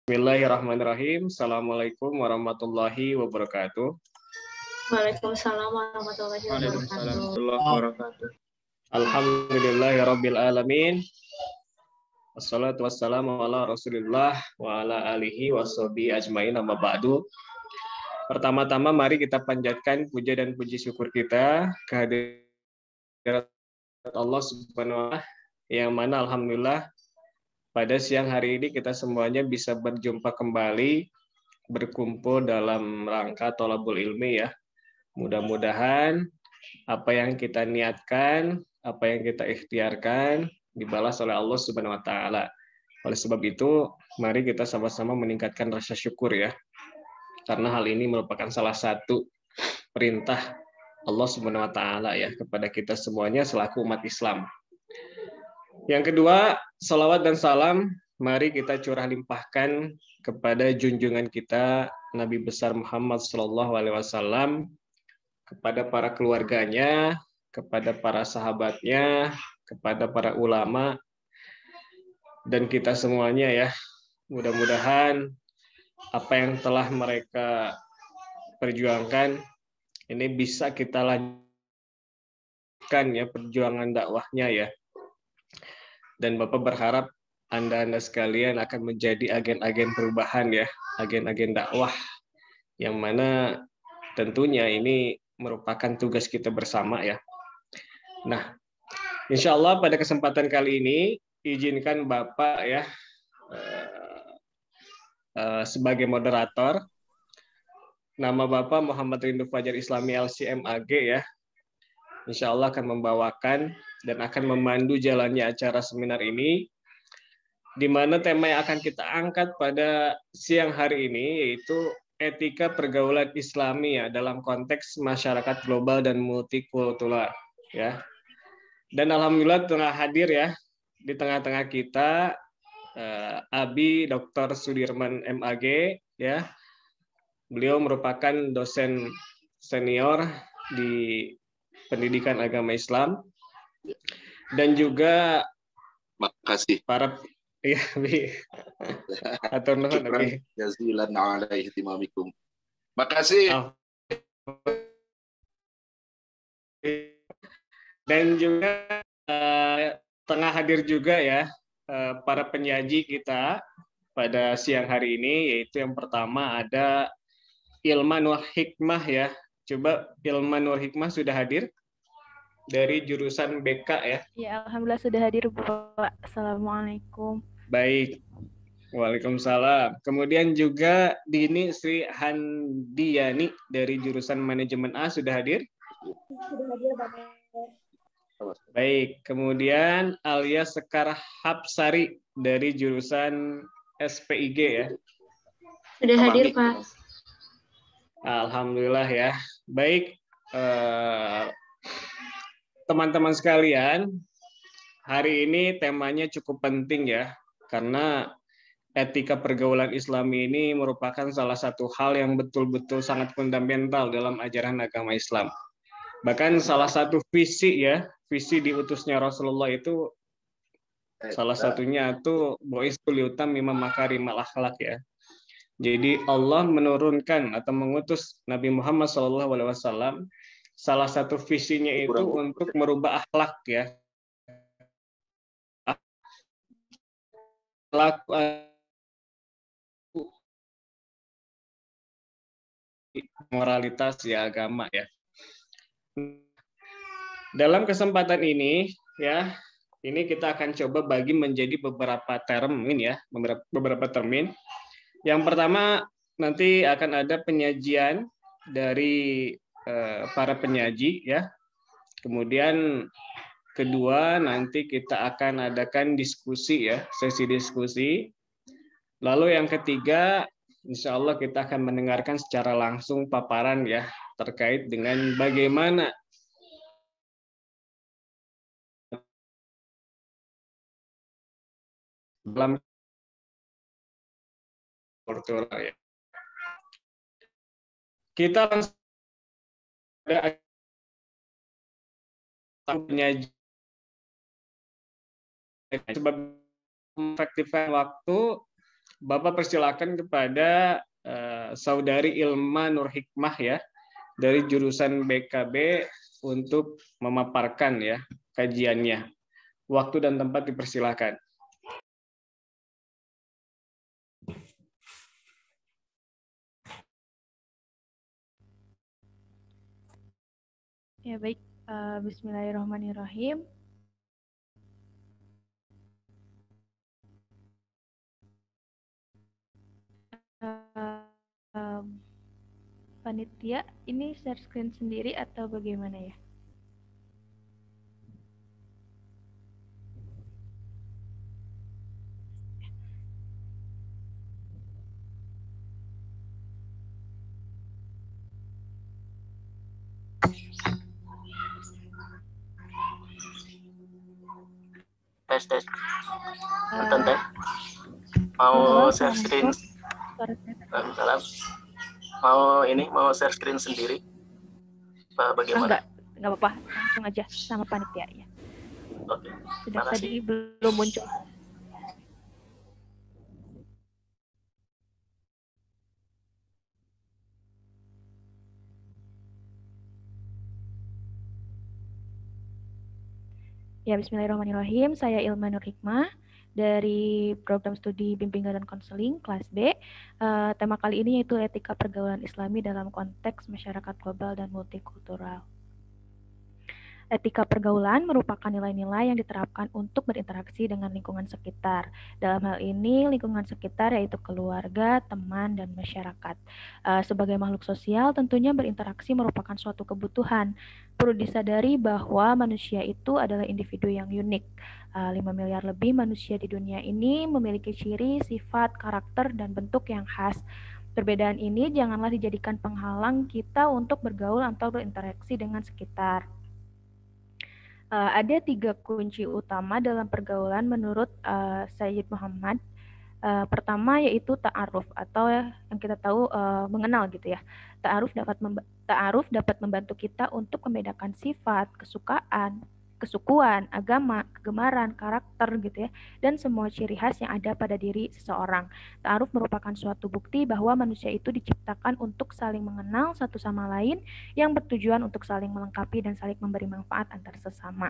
Bismillahirrahmanirrahim. Assalamualaikum warahmatullahi wabarakatuh. Waalaikumsalam warahmatullahi wabarakatuh. Alhamdulillahirabbil alamin. Wassalatu wassalamu ala Rasulillah wa ala alihi washabihi ajmain, amma ba'du. Pertama-tama mari kita panjatkan puja dan puji syukur kita kehadirat Allah Subhanahu wa ta'ala, yang mana alhamdulillah pada siang hari ini kita semuanya bisa berjumpa kembali, berkumpul dalam rangka thalabul ilmi ya. Mudah-mudahan apa yang kita niatkan, apa yang kita ikhtiarkan dibalas oleh Allah Subhanahu wa taala. Oleh sebab itu, mari kita sama-sama meningkatkan rasa syukur ya. Karena hal ini merupakan salah satu perintah Allah Subhanahu wa taala ya kepada kita semuanya selaku umat Islam. Yang kedua, salawat dan salam mari kita curah limpahkan kepada junjungan kita Nabi besar Muhammad SAW, kepada para keluarganya, kepada para sahabatnya, kepada para ulama, dan kita semuanya ya. Mudah-mudahan apa yang telah mereka perjuangkan ini bisa kita lanjutkan ya, perjuangan dakwahnya ya. Dan Bapak berharap Anda sekalian akan menjadi agen-agen perubahan ya, agen-agen dakwah, yang mana tentunya ini merupakan tugas kita bersama ya. Nah, insya Allah pada kesempatan kali ini izinkan Bapak ya sebagai moderator. Nama Bapak Muhammad Rindu Fajar Islami LCMAG ya. Insya Allah akan membawakan dan akan memandu jalannya acara seminar ini, di mana tema yang akan kita angkat pada siang hari ini yaitu etika pergaulan Islami ya dalam konteks masyarakat global dan multikultural ya. Dan alhamdulillah tengah hadir ya di tengah-tengah kita Abi Dr. Sudirman MAG ya. Beliau merupakan dosen senior di pendidikan agama Islam, dan juga makasih para ya Bi atau nuhun Bi jazilan ala ihtimamikum. Makasih. Dan juga tengah hadir juga ya para penyaji kita pada siang hari ini, yaitu yang pertama ada Ilman Nur Hikmah ya. Coba Ilman Nur Hikmah sudah hadir dari jurusan BK ya. Ya, alhamdulillah sudah hadir, Bapak. Assalamualaikum. Baik. Waalaikumsalam. Kemudian juga Dini Sri Handiyani dari jurusan Manajemen A sudah hadir? Sudah hadir, Bapak. Baik. Kemudian Alia Sekar Hapsari dari jurusan SPIG ya. Sudah hadir, Pak. Alhamdulillah ya. Baik, teman-teman sekalian, hari ini temanya cukup penting ya, karena etika pergaulan Islami ini merupakan salah satu hal yang betul-betul sangat fundamental dalam ajaran agama Islam. Bahkan salah satu visi ya, visi diutusnya Rasulullah itu salah satunya itu Bu'itsu liutammima makarimal akhlak ya. Jadi Allah menurunkan atau mengutus Nabi Muhammad SAW, salah satu visinya itu untuk merubah akhlak ya. Akhlak moralitas ya, agama ya. Dalam kesempatan ini ya, ini kita akan coba bagi menjadi beberapa termin ya, beberapa termin. Yang pertama nanti akan ada penyajian dari para penyaji ya. Kemudian kedua nanti kita akan adakan diskusi ya, sesi diskusi. Lalu yang ketiga, insya Allah kita akan mendengarkan secara langsung paparan ya terkait dengan bagaimana dalam kultural ya. Kita langsung ada penyaji sebab mengefektifkan waktu, Bapak persilakan kepada Saudari Ilma Nur Hikmah ya dari jurusan BKB untuk memaparkan ya kajiannya. Waktu dan tempat dipersilakan. Ya baik, Bismillahirrahmanirrahim. Panitia, ini share screen sendiri atau bagaimana ya? Tes. Nonton teh. Mau share screen. Salam. Mau share screen sendiri. Bagaimana? Enggak apa-apa, langsung aja sama panitia ya. Oke. Sudah tadi belum muncul. Ya, bismillahirrahmanirrahim. Saya Ilma Nur Hikmah dari program studi bimbingan dan konseling kelas B. Tema kali ini yaitu etika pergaulan Islami dalam konteks masyarakat global dan multikultural. Etika pergaulan merupakan nilai-nilai yang diterapkan untuk berinteraksi dengan lingkungan sekitar. Dalam hal ini, lingkungan sekitar yaitu keluarga, teman, dan masyarakat. Sebagai makhluk sosial, tentunya berinteraksi merupakan suatu kebutuhan. Perlu disadari bahwa manusia itu adalah individu yang unik. 5 miliar lebih manusia di dunia ini memiliki ciri, sifat, karakter, dan bentuk yang khas. Perbedaan ini janganlah dijadikan penghalang kita untuk bergaul atau berinteraksi dengan sekitar. Ada 3 kunci utama dalam pergaulan menurut Sayyid Muhammad. Pertama yaitu ta'aruf atau yang kita tahu mengenal gitu ya. Ta'aruf dapat membantu kita untuk membedakan sifat, kesukuan, agama, kegemaran, karakter gitu ya, dan semua ciri khas yang ada pada diri seseorang. Ta'aruf merupakan suatu bukti bahwa manusia itu diciptakan untuk saling mengenal satu sama lain yang bertujuan untuk saling melengkapi dan saling memberi manfaat antar sesama.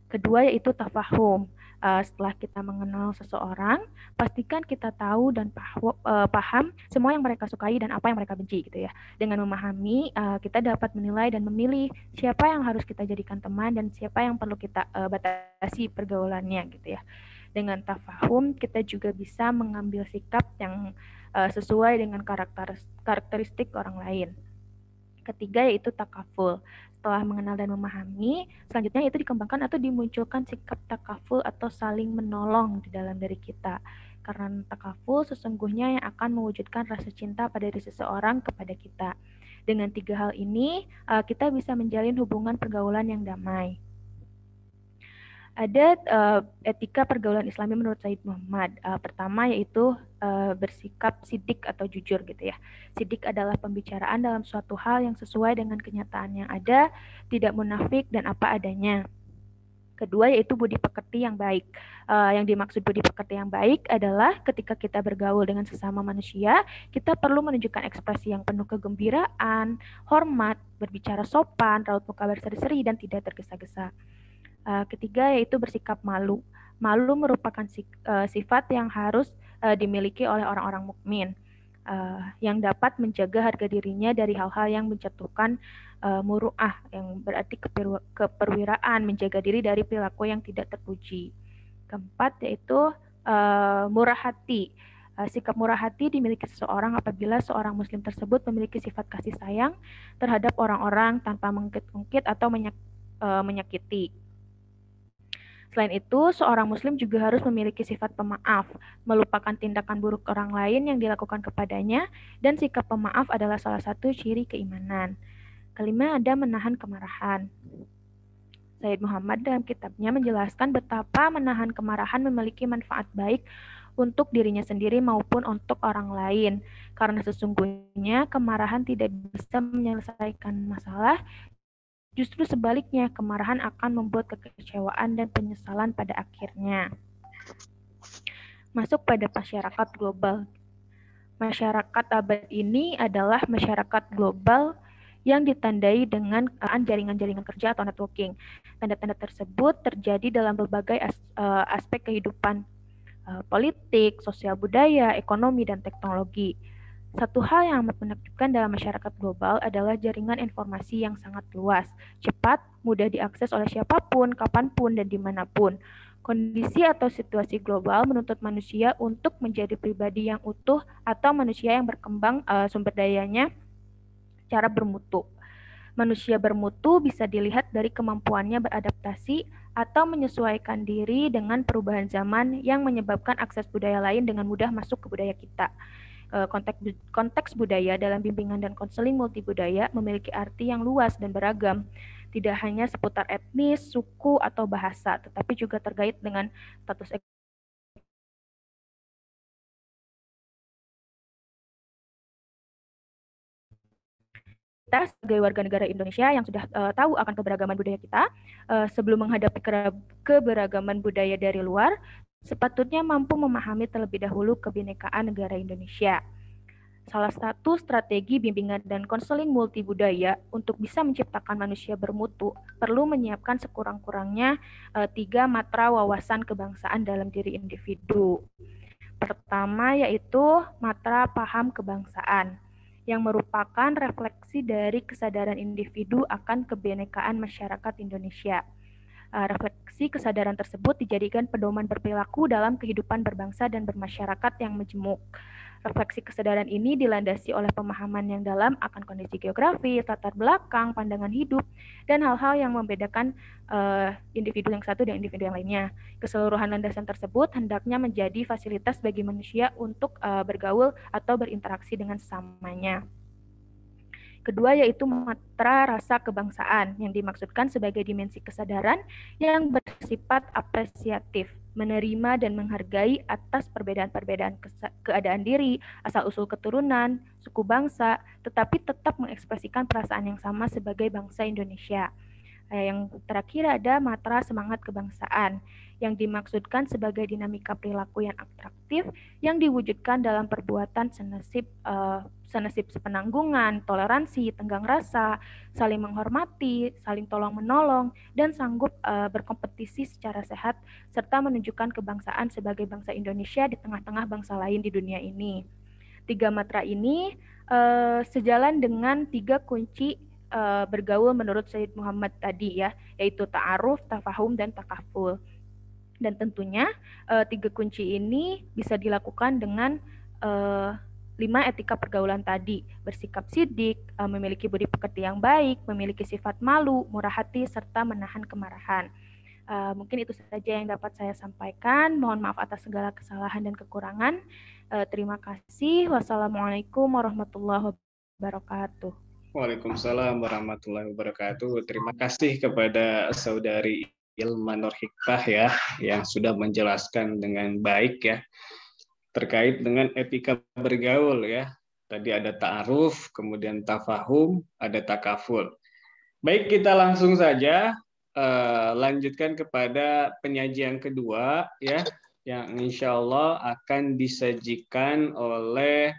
Kedua yaitu tafahum. Setelah kita mengenal seseorang, pastikan kita tahu dan paham semua yang mereka sukai dan apa yang mereka benci gitu ya. Dengan memahami, kita dapat menilai dan memilih siapa yang harus kita jadikan teman dan siapa yang perlu kita batasi pergaulannya gitu ya. Dengan tafahum, kita juga bisa mengambil sikap yang sesuai dengan karakteristik orang lain. Ketiga yaitu takaful. Setelah mengenal dan memahami, selanjutnya itu dikembangkan atau dimunculkan sikap takaful atau saling menolong di dalam diri kita. Karena takaful sesungguhnya yang akan mewujudkan rasa cinta pada diri seseorang kepada kita. Dengan 3 hal ini, kita bisa menjalin hubungan pergaulan yang damai. Ada etika pergaulan Islami menurut Sayyid Muhammad. Pertama yaitu bersikap sidik atau jujur gitu ya. Sidik adalah pembicaraan dalam suatu hal yang sesuai dengan kenyataan yang ada, tidak munafik dan apa adanya. Kedua yaitu budi pekerti yang baik. Yang dimaksud budi pekerti yang baik adalah ketika kita bergaul dengan sesama manusia, kita perlu menunjukkan ekspresi yang penuh kegembiraan, hormat, berbicara sopan, raut muka berseri-seri dan tidak tergesa-gesa. Ketiga yaitu bersikap malu. Malu merupakan sifat yang harus dimiliki oleh orang-orang mukmin yang dapat menjaga harga dirinya dari hal-hal yang menjatuhkan muru'ah, yang berarti keperwiraan, menjaga diri dari perilaku yang tidak terpuji. Keempat yaitu murah hati. Sikap murah hati dimiliki seseorang apabila seorang muslim tersebut memiliki sifat kasih sayang terhadap orang-orang tanpa mengungkit atau menyakiti. Selain itu, seorang muslim juga harus memiliki sifat pemaaf, melupakan tindakan buruk orang lain yang dilakukan kepadanya, dan sikap pemaaf adalah salah satu ciri keimanan. Kelima, ada menahan kemarahan. Sayyid Muhammad dalam kitabnya menjelaskan betapa menahan kemarahan memiliki manfaat baik untuk dirinya sendiri maupun untuk orang lain. Karena sesungguhnya kemarahan tidak bisa menyelesaikan masalah. Justru sebaliknya, kemarahan akan membuat kekecewaan dan penyesalan pada akhirnya. masuk pada masyarakat global. Masyarakat abad ini adalah masyarakat global yang ditandai dengan jaringan-jaringan kerja atau networking. Tanda-tanda tersebut terjadi dalam berbagai aspek kehidupan politik, sosial budaya, ekonomi, dan teknologi. Satu hal yang amat menakjubkan dalam masyarakat global adalah jaringan informasi yang sangat luas, cepat, mudah diakses oleh siapapun, kapanpun, dan dimanapun. Kondisi atau situasi global menuntut manusia untuk menjadi pribadi yang utuh atau manusia yang berkembang sumber dayanya secara bermutu. Manusia bermutu bisa dilihat dari kemampuannya beradaptasi atau menyesuaikan diri dengan perubahan zaman yang menyebabkan akses budaya lain dengan mudah masuk ke budaya kita. Konteks budaya dalam bimbingan dan konseling multibudaya memiliki arti yang luas dan beragam, tidak hanya seputar etnis, suku, atau bahasa, tetapi juga terkait dengan status kita sebagai warga negara Indonesia yang sudah tahu akan keberagaman budaya kita, sebelum menghadapi keberagaman budaya dari luar, sepatutnya mampu memahami terlebih dahulu kebinekaan negara Indonesia. Salah satu strategi bimbingan dan konseling multibudaya untuk bisa menciptakan manusia bermutu perlu menyiapkan sekurang-kurangnya 3 matra wawasan kebangsaan dalam diri individu. Pertama yaitu matra paham kebangsaan, yang merupakan refleksi dari kesadaran individu akan kebinekaan masyarakat Indonesia. Refleksi kesadaran tersebut dijadikan pedoman berperilaku dalam kehidupan berbangsa dan bermasyarakat yang majemuk. Refleksi kesadaran ini dilandasi oleh pemahaman yang dalam akan kondisi geografis, latar belakang, pandangan hidup, dan hal-hal yang membedakan individu yang satu dan individu yang lainnya. Keseluruhan landasan tersebut hendaknya menjadi fasilitas bagi manusia untuk bergaul atau berinteraksi dengan sesamanya. Kedua yaitu matra rasa kebangsaan, yang dimaksudkan sebagai dimensi kesadaran yang bersifat apresiatif, menerima dan menghargai atas perbedaan-perbedaan keadaan diri, asal-usul keturunan, suku bangsa, tetapi tetap mengekspresikan perasaan yang sama sebagai bangsa Indonesia. Yang terakhir ada matra semangat kebangsaan, yang dimaksudkan sebagai dinamika perilaku yang atraktif yang diwujudkan dalam perbuatan senasib sepenanggungan, toleransi, tenggang rasa, saling menghormati, saling tolong-menolong, dan sanggup berkompetisi secara sehat, serta menunjukkan kebangsaan sebagai bangsa Indonesia di tengah-tengah bangsa lain di dunia ini. 3 matra ini sejalan dengan 3 kunci bergaul menurut Sayyid Muhammad tadi ya, yaitu ta'aruf, tafahum, dan takaful. Dan tentunya 3 kunci ini bisa dilakukan dengan 5 etika pergaulan tadi: bersikap sidik, memiliki budi pekerti yang baik, memiliki sifat malu, murah hati, serta menahan kemarahan. Mungkin itu saja yang dapat saya sampaikan. Mohon maaf atas segala kesalahan dan kekurangan. Terima kasih. Wassalamualaikum warahmatullahi wabarakatuh. Waalaikumsalam warahmatullahi wabarakatuh. Terima kasih kepada Saudari Ilma Nur Hikmah ya, yang sudah menjelaskan dengan baik ya terkait dengan etika bergaul ya. Tadi ada ta'aruf, kemudian tafahum, ada takaful. Baik, kita langsung saja lanjutkan kepada penyajian kedua ya, yang insya Allah akan disajikan oleh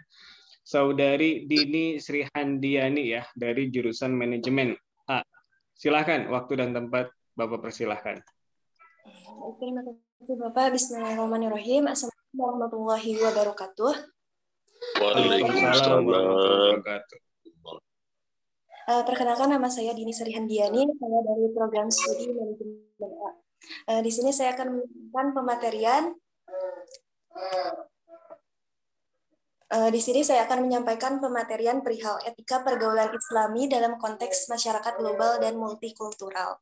Saudari Dini Srihandiani ya, dari jurusan manajemen A. Silakan, waktu dan tempat Bapak persilahkan. Terima kasih Bapak. Bismillahirrahmanirrahim. Assalamualaikum warahmatullahi wabarakatuh. Waalaikumsalam warahmatullahi wabarakatuh. Perkenalkan, nama saya Dini Srihandiani, saya dari program studi manajemen A. Di sini saya akan menyampaikan pematerian. Di sini saya akan menyampaikan pematerian perihal etika pergaulan Islami dalam konteks masyarakat global dan multikultural.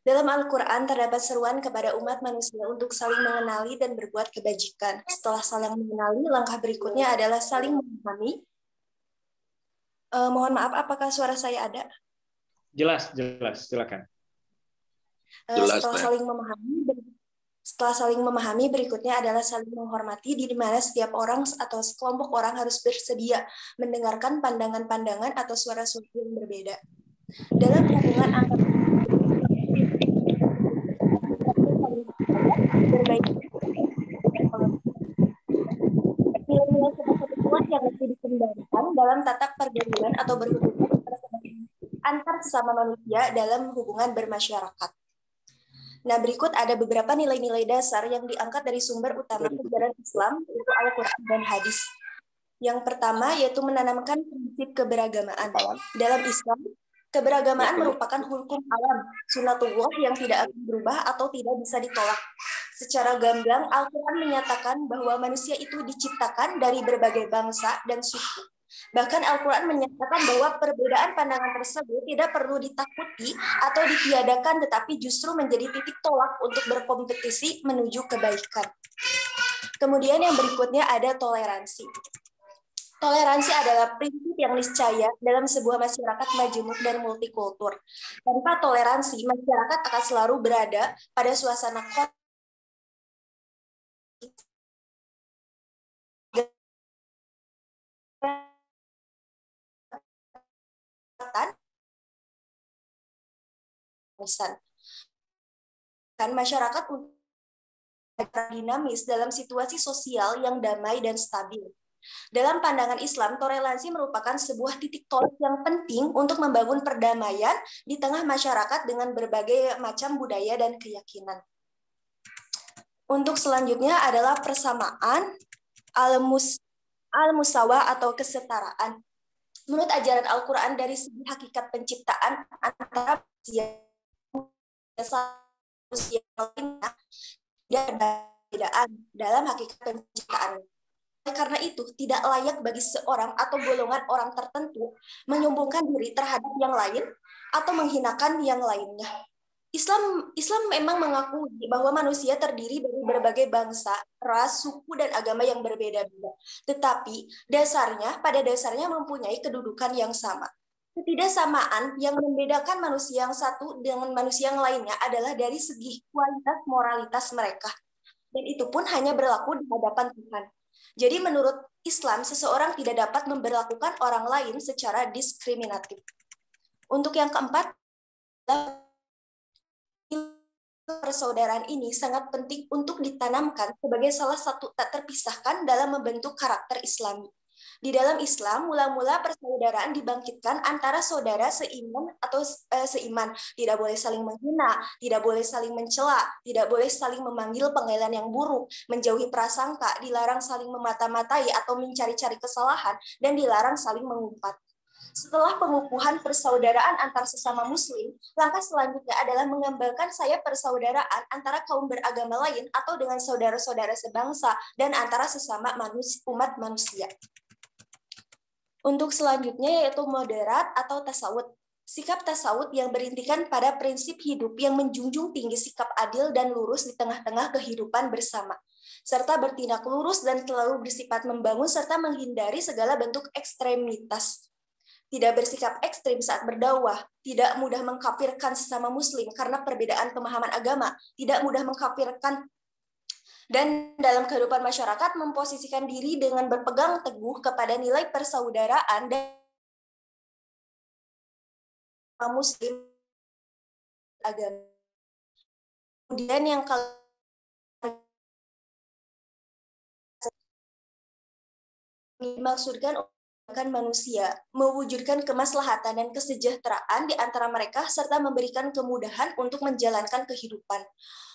Dalam Al-Quran terdapat seruan kepada umat manusia untuk saling mengenali dan berbuat kebajikan. Setelah saling mengenali, langkah berikutnya adalah saling memahami. Mohon maaf, apakah suara saya ada? Jelas, silakan. Setelah saling memahami, berikutnya adalah saling menghormati, di mana setiap orang atau sekelompok orang harus bersedia mendengarkan pandangan-pandangan atau suara-suara yang berbeda. Dalam hubungan antar berbaik yang lebih dikembangkan dalam tata pergaulan atau berhubungan antar sesama manusia dalam hubungan bermasyarakat. Nah, berikut ada beberapa nilai-nilai dasar yang diangkat dari sumber utama ajaran Islam, yaitu Al-Quran dan Hadis. Yang pertama yaitu menanamkan prinsip keberagamaan. Dalam Islam, keberagamaan merupakan hukum alam, sunatullah yang tidak akan berubah atau tidak bisa ditolak. Secara gamblang, Al-Quran menyatakan bahwa manusia itu diciptakan dari berbagai bangsa dan suku. Bahkan Al-Quran menyatakan bahwa perbedaan pandangan tersebut tidak perlu ditakuti atau ditiadakan, tetapi justru menjadi titik tolak untuk berkompetisi menuju kebaikan. Kemudian yang berikutnya ada toleransi. Toleransi adalah prinsip yang niscaya dalam sebuah masyarakat majemuk dan multikultur. Tanpa toleransi, masyarakat akan selalu berada pada suasana kan masyarakat dinamis dalam situasi sosial yang damai dan stabil. Dalam pandangan Islam, toleransi merupakan sebuah titik tolak yang penting untuk membangun perdamaian di tengah masyarakat dengan berbagai macam budaya dan keyakinan. Untuk selanjutnya adalah persamaan al-musawah atau kesetaraan. Menurut ajaran Al-Quran, dari segi hakikat penciptaan antara manusia lainnya tidak ada perbedaan dalam hakikat penciptaan. Karena itu, tidak layak bagi seorang atau golongan orang tertentu menyombongkan diri terhadap yang lain atau menghinakan yang lainnya. Islam memang mengakui bahwa manusia terdiri dari berbagai bangsa, ras, suku, dan agama yang berbeda-beda. Tetapi pada dasarnya mempunyai kedudukan yang sama. Ketidaksamaan yang membedakan manusia yang satu dengan manusia yang lainnya adalah dari segi kualitas moralitas mereka. Dan itu pun hanya berlaku di hadapan Tuhan. Jadi menurut Islam, seseorang tidak dapat memperlakukan orang lain secara diskriminatif. Untuk yang keempat, persaudaraan ini sangat penting untuk ditanamkan sebagai salah satu tak terpisahkan dalam membentuk karakter Islami. Di dalam Islam, mula-mula persaudaraan dibangkitkan antara saudara seiman atau seiman. Tidak boleh saling menghina, tidak boleh saling mencela, tidak boleh saling memanggil panggilan yang buruk, menjauhi prasangka, dilarang saling memata-matai atau mencari-cari kesalahan, dan dilarang saling mengumpat. Setelah pengukuhan persaudaraan antar sesama muslim, langkah selanjutnya adalah mengembangkan sayap persaudaraan antara kaum beragama lain atau dengan saudara-saudara sebangsa dan antara sesama umat manusia. Untuk selanjutnya yaitu moderat atau tasawuf. Sikap tasawuf yang berintikan pada prinsip hidup yang menjunjung tinggi sikap adil dan lurus di tengah-tengah kehidupan bersama, serta bertindak lurus dan selalu bersifat membangun serta menghindari segala bentuk ekstremitas. Tidak bersikap ekstrim saat berdakwah, tidak mudah mengkafirkan sesama muslim karena perbedaan pemahaman agama, tidak mudah mengkafirkan, dan dalam kehidupan masyarakat memposisikan diri dengan berpegang teguh kepada nilai persaudaraan dan muslim agama. Kemudian yang dimaksudkan manusia, mewujudkan kemaslahatan dan kesejahteraan di antara mereka serta memberikan kemudahan untuk menjalankan kehidupan.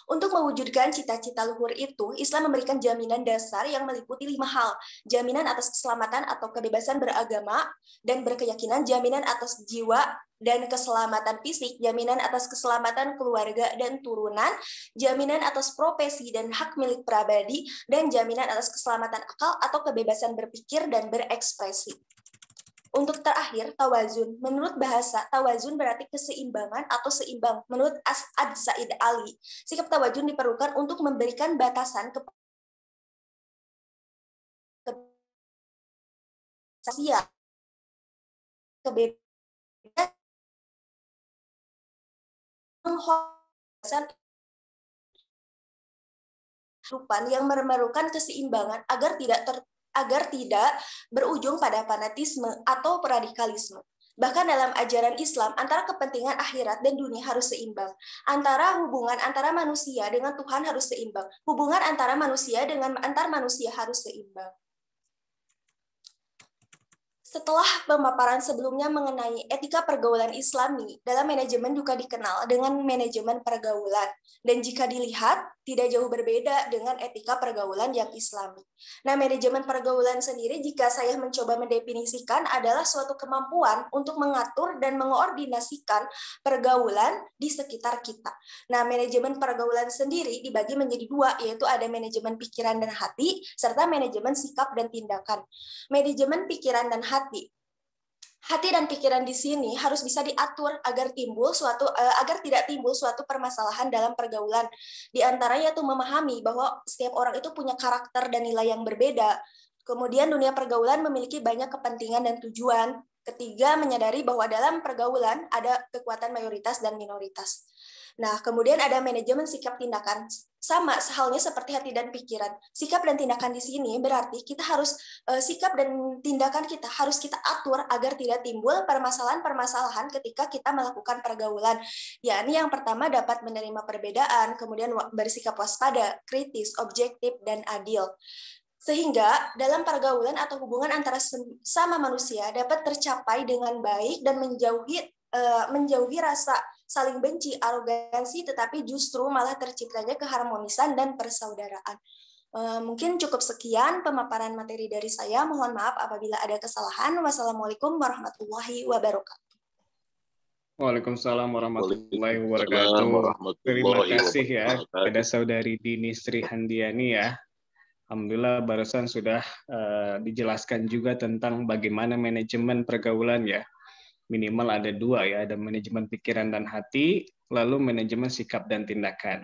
Untuk mewujudkan cita-cita luhur itu, Islam memberikan jaminan dasar yang meliputi 5 hal. Jaminan atas keselamatan atau kebebasan beragama dan berkeyakinan, jaminan atas jiwa dan keselamatan fisik, jaminan atas keselamatan keluarga dan turunan, jaminan atas profesi dan hak milik pribadi, dan jaminan atas keselamatan akal atau kebebasan berpikir dan berekspresi. Untuk terakhir, tawazun. Menurut bahasa, tawazun berarti keseimbangan atau seimbang. Menurut As'ad Said Ali, sikap tawazun diperlukan untuk memberikan batasan kepada kebebasan yang memerlukan keseimbangan agar tidak berujung pada fanatisme atau radikalisme. Bahkan dalam ajaran Islam, antara kepentingan akhirat dan dunia harus seimbang. Hubungan antara manusia dengan Tuhan harus seimbang. Hubungan antara manusia dengan antar manusia harus seimbang. Setelah pemaparan sebelumnya mengenai etika pergaulan Islami, dalam manajemen juga dikenal dengan manajemen pergaulan. Dan jika dilihat, tidak jauh berbeda dengan etika pergaulan yang Islami. Nah, manajemen pergaulan sendiri jika saya mencoba mendefinisikan adalah suatu kemampuan untuk mengatur dan mengoordinasikan pergaulan di sekitar kita. Nah, manajemen pergaulan sendiri dibagi menjadi dua, yaitu ada manajemen pikiran dan hati, serta manajemen sikap dan tindakan. Manajemen pikiran dan hati dan pikiran di sini harus bisa diatur agar tidak timbul suatu permasalahan dalam pergaulan. Di antaranya itu memahami bahwa setiap orang itu punya karakter dan nilai yang berbeda. Kemudian dunia pergaulan memiliki banyak kepentingan dan tujuan. Ketiga, menyadari bahwa dalam pergaulan ada kekuatan mayoritas dan minoritas. Nah, kemudian ada manajemen sikap tindakan. Sama halnya seperti hati dan pikiran. Sikap dan tindakan di sini berarti kita harus sikap dan tindakan kita harus kita atur agar tidak timbul permasalahan-permasalahan ketika kita melakukan pergaulan. Yakni yang pertama dapat menerima perbedaan, kemudian bersikap waspada, kritis, objektif, dan adil. Sehingga dalam pergaulan atau hubungan antara sama manusia dapat tercapai dengan baik dan menjauhi rasa saling benci, arogansi, tetapi justru malah terciptanya keharmonisan dan persaudaraan. Mungkin cukup sekian pemaparan materi dari saya. Mohon maaf apabila ada kesalahan. Wassalamualaikum warahmatullahi wabarakatuh. Waalaikumsalam warahmatullahi wabarakatuh. Terima kasih ya kepada Saudari Dini Sri Handiani ya. Alhamdulillah barusan sudah dijelaskan juga tentang bagaimana manajemen pergaulan ya. Minimal ada dua ya, ada manajemen pikiran dan hati, lalu manajemen sikap dan tindakan.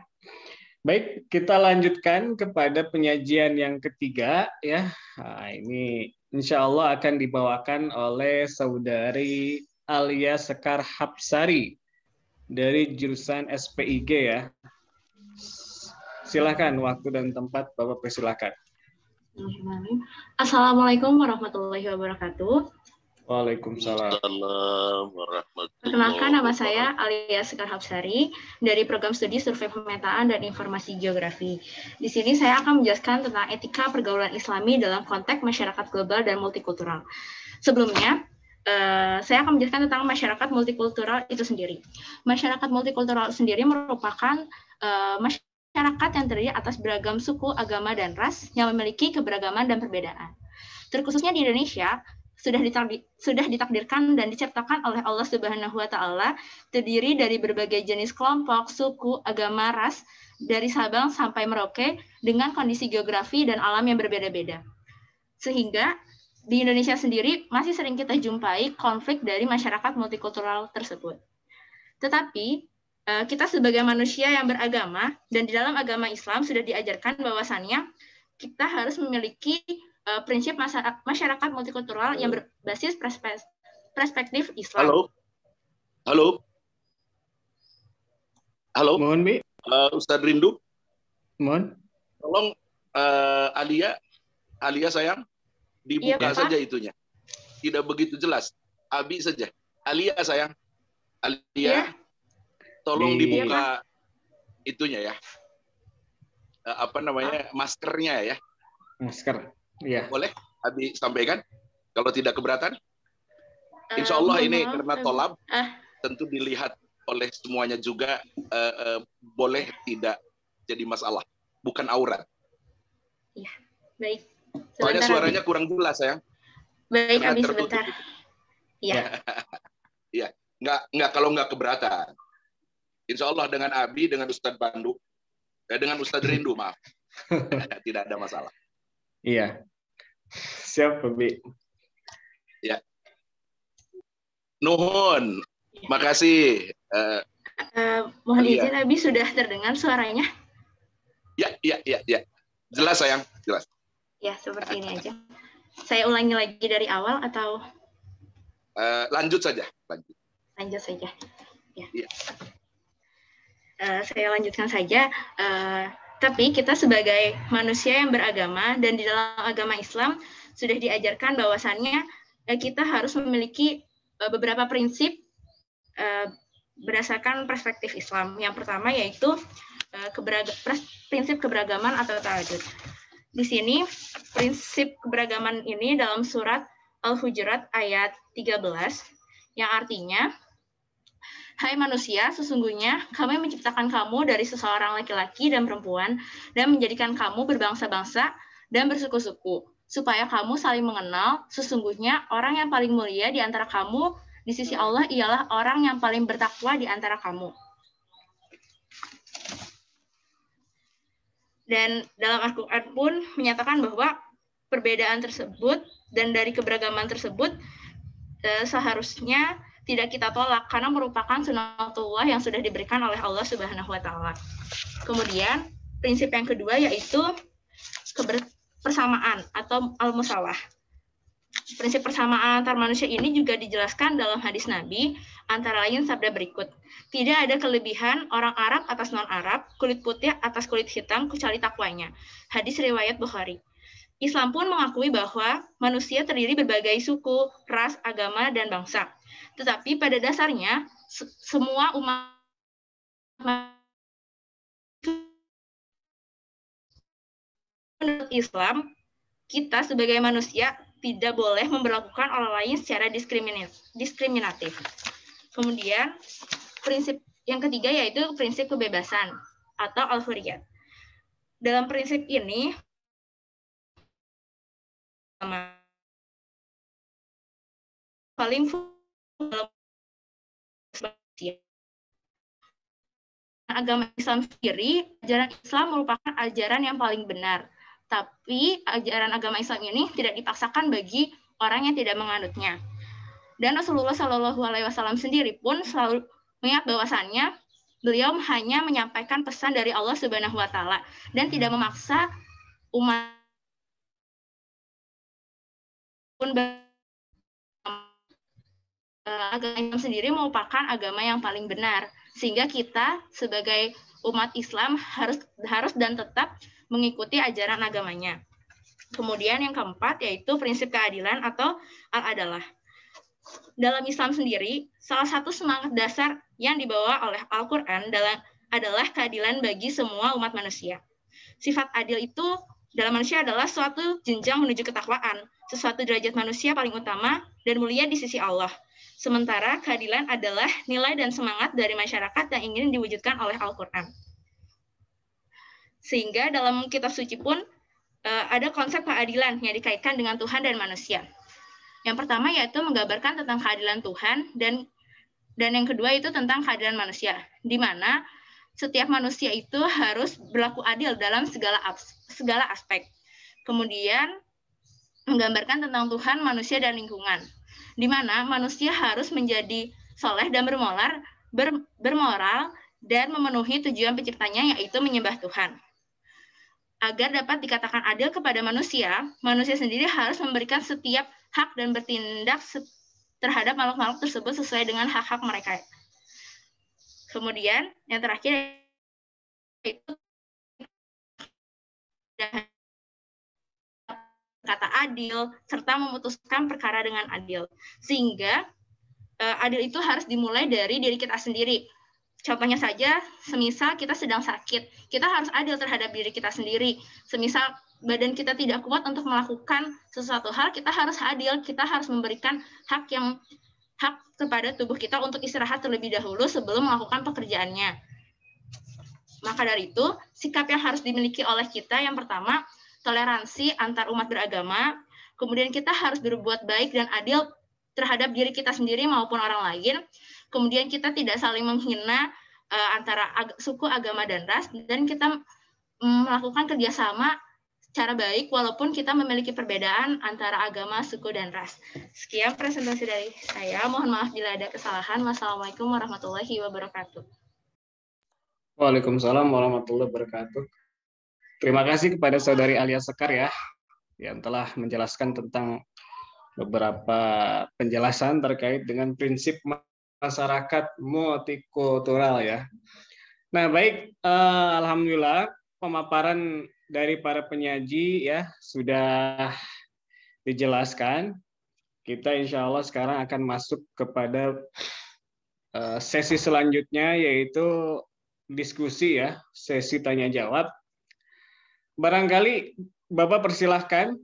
Baik, kita lanjutkan kepada penyajian yang ketiga ya. Nah, ini insya Allah akan dibawakan oleh Saudari Alia Sekar Hapsari dari jurusan SPIG ya. Silakan waktu dan tempat Bapak persilakan. Assalamualaikum warahmatullahi wabarakatuh. Waalaikumsalam warahmatullahi. Perkenalkan, nama saya Alia Sekar Hapsari dari Program Studi Survei Pemetaan dan Informasi Geografi. Di sini saya akan menjelaskan tentang etika pergaulan Islami dalam konteks masyarakat global dan multikultural. Sebelumnya, saya akan menjelaskan tentang masyarakat multikultural itu sendiri. Masyarakat multikultural sendiri merupakan masyarakat yang terdiri atas beragam suku, agama, dan ras yang memiliki keberagaman dan perbedaan. Terkhususnya di Indonesia, sudah ditakdirkan dan diciptakan oleh Allah Subhanahu wa Ta'ala, terdiri dari berbagai jenis kelompok, suku, agama, ras, dari Sabang sampai Merauke, dengan kondisi geografi dan alam yang berbeda-beda. Sehingga di Indonesia sendiri masih sering kita jumpai konflik dari masyarakat multikultural tersebut. Tetapi kita sebagai manusia yang beragama, dan di dalam agama Islam sudah diajarkan bahwasannya kita harus memiliki prinsip masyarakat multikultural yang berbasis perspektif Islam. Halo. Mohon, Bi. Ustadz Rindu. Mohon. Tolong Alia sayang, dibuka saja itunya. Tidak begitu jelas. Abi saja. Alia sayang. Alia, tolong dibuka itunya ya. Maskernya ya. Masker. Iya. Boleh Abi sampaikan kalau tidak keberatan? Insya Allah ini karena tolab tentu dilihat oleh semuanya juga, boleh tidak jadi masalah, bukan aurat. Iya, baik. Soalnya suaranya kurang jelas sayang. Baik, Abi sebentar. Iya. Iya, nggak kalau nggak keberatan. Insya Allah dengan Abi, dengan Ustadz Pandu, dengan Ustadz Rindu, maaf, tidak ada masalah. Iya. Siap, Bi. Ya. Nuhun. Makasih. Mohon izin, Abi sudah terdengar suaranya? Ya. Jelas, sayang. Jelas. Ya, seperti ini aja. Saya ulangi lagi dari awal atau? Lanjut saja. Lanjut saja. Ya. Ya. Saya lanjutkan saja. Tapi kita sebagai manusia yang beragama, dan di dalam agama Islam sudah diajarkan bahwasannya kita harus memiliki beberapa prinsip berdasarkan perspektif Islam. Yang pertama yaitu prinsip keberagaman atau ta'adud. Di sini prinsip keberagaman ini dalam surat Al-Hujurat ayat 13, yang artinya, hai manusia, sesungguhnya kami menciptakan kamu dari seseorang laki-laki dan perempuan dan menjadikan kamu berbangsa-bangsa dan bersuku-suku, supaya kamu saling mengenal. Sesungguhnya orang yang paling mulia di antara kamu di sisi Allah ialah orang yang paling bertakwa di antara kamu. Dan dalam Al-Quran pun menyatakan bahwa perbedaan tersebut dan dari keberagaman tersebut seharusnya tidak kita tolak karena merupakan sunatullah yang sudah diberikan oleh Allah Subhanahu wa taala. Kemudian prinsip yang kedua yaitu persamaan atau al-musawah. Prinsip persamaan antar manusia ini juga dijelaskan dalam hadis Nabi, antara lain sabda berikut. Tidak ada kelebihan orang Arab atas non-Arab, kulit putih atas kulit hitam kecuali takwanya. Hadis riwayat Bukhari. Islam pun mengakui bahwa manusia terdiri berbagai suku, ras, agama, dan bangsa. Tetapi pada dasarnya, semua umat menurut Islam, kita sebagai manusia tidak boleh memperlakukan orang lain secara diskriminatif. Kemudian, prinsip yang ketiga yaitu prinsip kebebasan atau al-hurriyah. Dalam prinsip ini, paling agama Islam sendiri, ajaran Islam merupakan ajaran yang paling benar. Tapi ajaran agama Islam ini tidak dipaksakan bagi orang yang tidak menganutnya. Dan Rasulullah Shallallahu Alaihi Wasallam sendiri pun selalu mengingat bahwasannya beliau hanya menyampaikan pesan dari Allah Subhanahu Wa Taala dan tidak memaksa umat pun agama Islam sendiri merupakan agama yang paling benar, sehingga kita sebagai umat Islam harus dan tetap mengikuti ajaran agamanya. Kemudian yang keempat yaitu prinsip keadilan atau al-adalah. Dalam Islam sendiri, salah satu semangat dasar yang dibawa oleh Al-Quran adalah keadilan bagi semua umat manusia. Sifat adil itu dalam manusia adalah suatu jenjang menuju ketakwaan, sesuatu derajat manusia paling utama dan mulia di sisi Allah. Sementara keadilan adalah nilai dan semangat dari masyarakat yang ingin diwujudkan oleh Al-Quran. Sehingga dalam kitab suci pun ada konsep keadilan yang dikaitkan dengan Tuhan dan manusia. Yang pertama yaitu menggambarkan tentang keadilan Tuhan dan yang kedua itu tentang keadilan manusia, di mana setiap manusia itu harus berlaku adil dalam segala aspek. Kemudian menggambarkan tentang Tuhan, manusia, dan lingkungan, di mana manusia harus menjadi soleh dan bermoral dan memenuhi tujuan penciptanya yaitu menyembah Tuhan. Agar dapat dikatakan adil kepada manusia, manusia sendiri harus memberikan setiap hak dan bertindak terhadap makhluk-makhluk tersebut sesuai dengan hak-hak mereka. Kemudian yang terakhir itu kata adil serta memutuskan perkara dengan adil. Sehingga adil itu harus dimulai dari diri kita sendiri. Contohnya saja, semisal kita sedang sakit, kita harus adil terhadap diri kita sendiri. Semisal badan kita tidak kuat untuk melakukan sesuatu hal, kita harus adil, kita harus memberikan hak kepada tubuh kita untuk istirahat terlebih dahulu sebelum melakukan pekerjaannya. Maka dari itu, sikap yang harus dimiliki oleh kita yang pertama, toleransi antar umat beragama, kemudian kita harus berbuat baik dan adil terhadap diri kita sendiri maupun orang lain, kemudian kita tidak saling menghina antara suku, agama, dan ras, dan kita melakukan kerjasama secara baik walaupun kita memiliki perbedaan antara agama, suku, dan ras. Sekian presentasi dari saya. Mohon maaf bila ada kesalahan. Wassalamualaikum warahmatullahi wabarakatuh. Waalaikumsalam warahmatullahi wabarakatuh. Terima kasih kepada Saudari Alia Sekar ya, yang telah menjelaskan tentang beberapa penjelasan terkait dengan prinsip masyarakat multikultural ya. Nah baik, alhamdulillah pemaparan dari para penyaji ya sudah dijelaskan. Kita insya Allah sekarang akan masuk kepada sesi selanjutnya yaitu diskusi ya, sesi tanya jawab. Barangkali Bapak persilahkan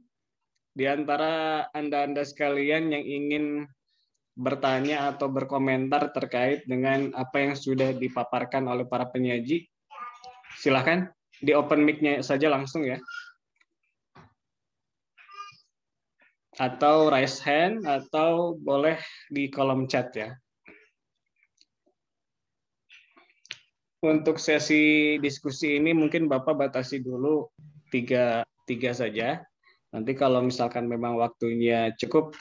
di antara Anda-Anda sekalian yang ingin bertanya atau berkomentar terkait dengan apa yang sudah dipaparkan oleh para penyaji, silahkan di open mic-nya saja langsung ya. Atau raise hand, atau boleh di kolom chat ya. Untuk sesi diskusi ini mungkin Bapak batasi dulu tiga saja. Nanti kalau misalkan memang waktunya cukup,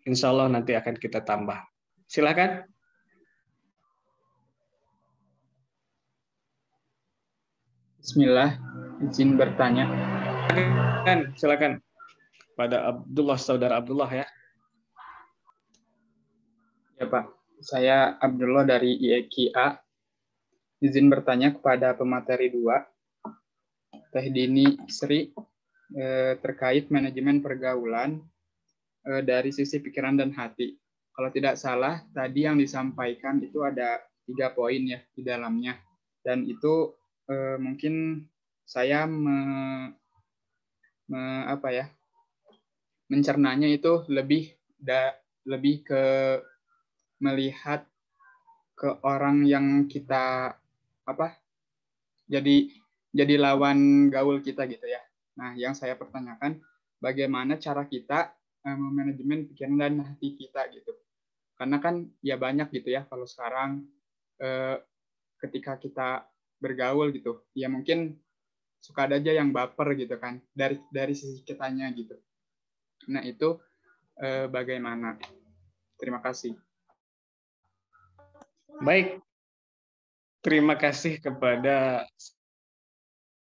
insya Allah nanti akan kita tambah. Silakan. Bismillah, izin bertanya. Silakan. Pada Abdullah, saudara Abdullah ya. Ya Pak, saya Abdullah dari IEKA. Izin bertanya kepada pemateri 2, Teh Dini Sri, terkait manajemen pergaulan dari sisi pikiran dan hati. Kalau tidak salah, tadi yang disampaikan itu ada 3 poin ya di dalamnya. Dan itu mungkin saya mencernanya itu lebih ke melihat ke orang yang kita jadi lawan gaul kita gitu ya. Nah, yang saya pertanyakan, bagaimana cara kita memanajemen pikiran dan hati kita gitu. Karena kan ya banyak gitu ya kalau sekarang ketika kita bergaul gitu, ya mungkin suka ada aja yang baper gitu kan dari sisi kitanya gitu. Nah, itu bagaimana? Terima kasih. Baik. Terima kasih kepada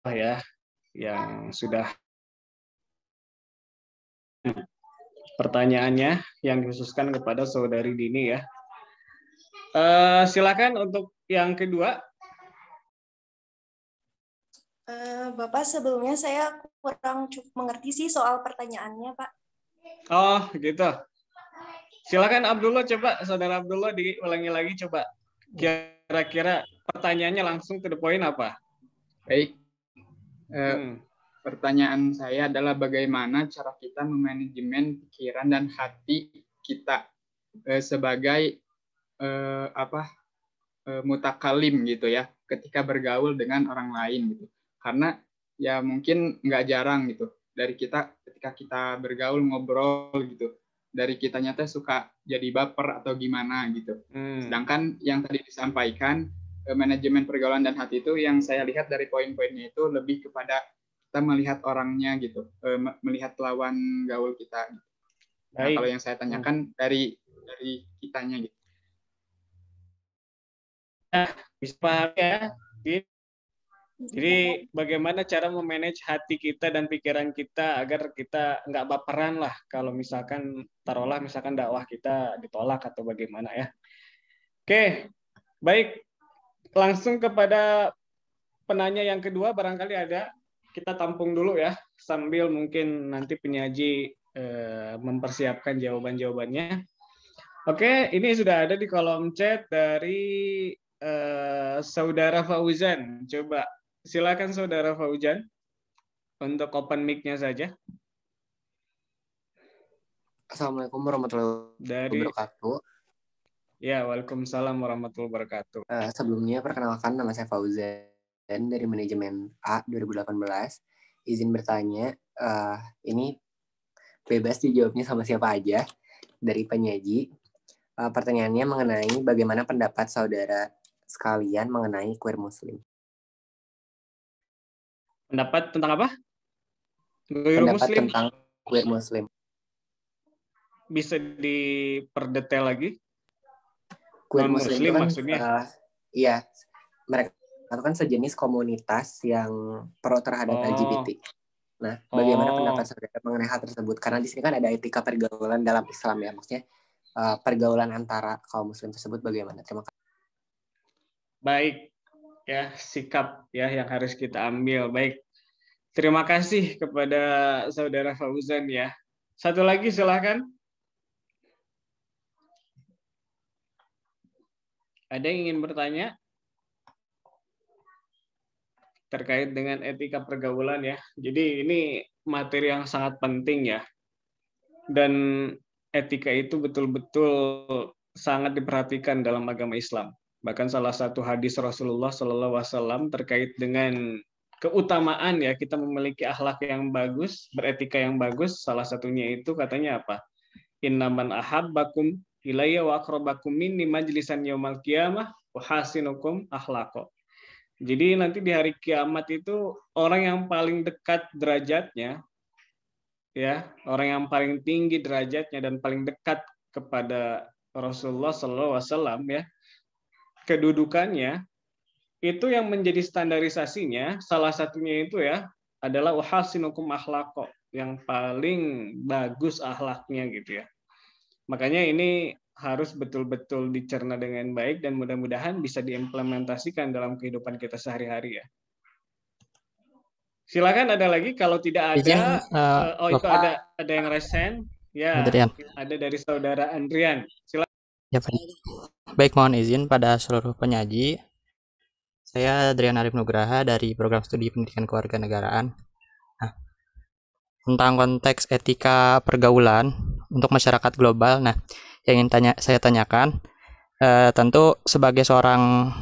ya yang sudah pertanyaannya yang dikhususkan kepada saudari Dini ya. Silakan untuk yang kedua. Bapak, sebelumnya saya kurang cukup mengerti sih soal pertanyaannya, Pak. Oh, gitu. Silakan Abdullah, coba saudara Abdullah diulangi lagi coba. Kira-kira pertanyaannya langsung to the point apa? Baik. Pertanyaan saya adalah bagaimana cara kita memanajemen pikiran dan hati kita sebagai mutakalim gitu ya, ketika bergaul dengan orang lain gitu. Karena ya mungkin nggak jarang gitu dari kita ketika kita bergaul ngobrol gitu, dari kitanya teh suka jadi baper atau gimana gitu. Sedangkan yang tadi disampaikan manajemen pergaulan dan hati itu yang saya lihat dari poin-poinnya itu lebih kepada kita melihat orangnya gitu, melihat lawan gaul kita. Nah, kalau yang saya tanyakan dari kitanya gitu. Bisa paham ya? Jadi bagaimana cara memanage hati kita dan pikiran kita agar kita nggak baperan lah kalau misalkan taruhlah misalkan dakwah kita ditolak atau bagaimana ya. Oke, baik. Langsung kepada penanya yang kedua barangkali ada. Kita tampung dulu ya sambil mungkin nanti penyaji mempersiapkan jawaban-jawabannya. Oke, ini sudah ada di kolom chat dari Saudara Fauzan. Coba silakan Saudara Fauzan untuk open mic-nya saja. Assalamualaikum warahmatullahi wabarakatuh. Ya, waalaikumsalam warahmatullahi wabarakatuh. Sebelumnya perkenalkan, nama saya Fauzan dari manajemen A 2018. Izin bertanya, ini bebas dijawabnya sama siapa aja dari penyaji. Pertanyaannya mengenai bagaimana pendapat saudara sekalian mengenai queer muslim. Pendapat tentang apa? Pendapat muslim? Tentang queer muslim. Bisa diperdetail lagi? Queer muslim itu kan, maksudnya? Iya, mereka itu kan sejenis komunitas yang pro terhadap LGBT. Nah, bagaimana pendapat saudara mengenai hal tersebut? Karena di sini kan ada etika pergaulan dalam Islam ya, maksudnya pergaulan antara kaum muslim tersebut bagaimana? Terima kasih. Baik, ya sikap ya yang harus kita ambil. Baik, terima kasih kepada Saudara Fauzan ya. Satu lagi silahkan. Ada yang ingin bertanya terkait dengan etika pergaulan ya. Jadi ini materi yang sangat penting ya. Dan etika itu betul-betul sangat diperhatikan dalam agama Islam. Bahkan salah satu hadis Rasulullah SAW terkait dengan keutamaan ya kita memiliki akhlak yang bagus, beretika yang bagus. Salah satunya itu katanya apa? Innaman ahabbakum ilayya wa aqrabakum minni majlisan yaumal qiyamah wa hasinukum akhlaqo. Jadi nanti di hari kiamat itu orang yang paling dekat derajatnya, ya, orang yang paling tinggi derajatnya dan paling dekat kepada Rasulullah SAW ya, kedudukannya itu yang menjadi standarisasinya salah satunya itu ya adalah uhasinukum akhlaqo, yang paling bagus akhlaknya gitu ya. Makanya ini harus betul-betul dicerna dengan baik dan mudah-mudahan bisa diimplementasikan dalam kehidupan kita sehari-hari ya. Silakan ada lagi kalau tidak ada. Itu ada yang resen ya. Adrian. Ada dari saudara Andrian. Silakan. Ya, baik, mohon izin pada seluruh penyaji. Saya Adrian Arif Nugraha dari Program Studi Pendidikan Kewarganegaraan. Nah, tentang konteks etika pergaulan untuk masyarakat global. Nah, yang ingin saya tanyakan, tentu sebagai seorang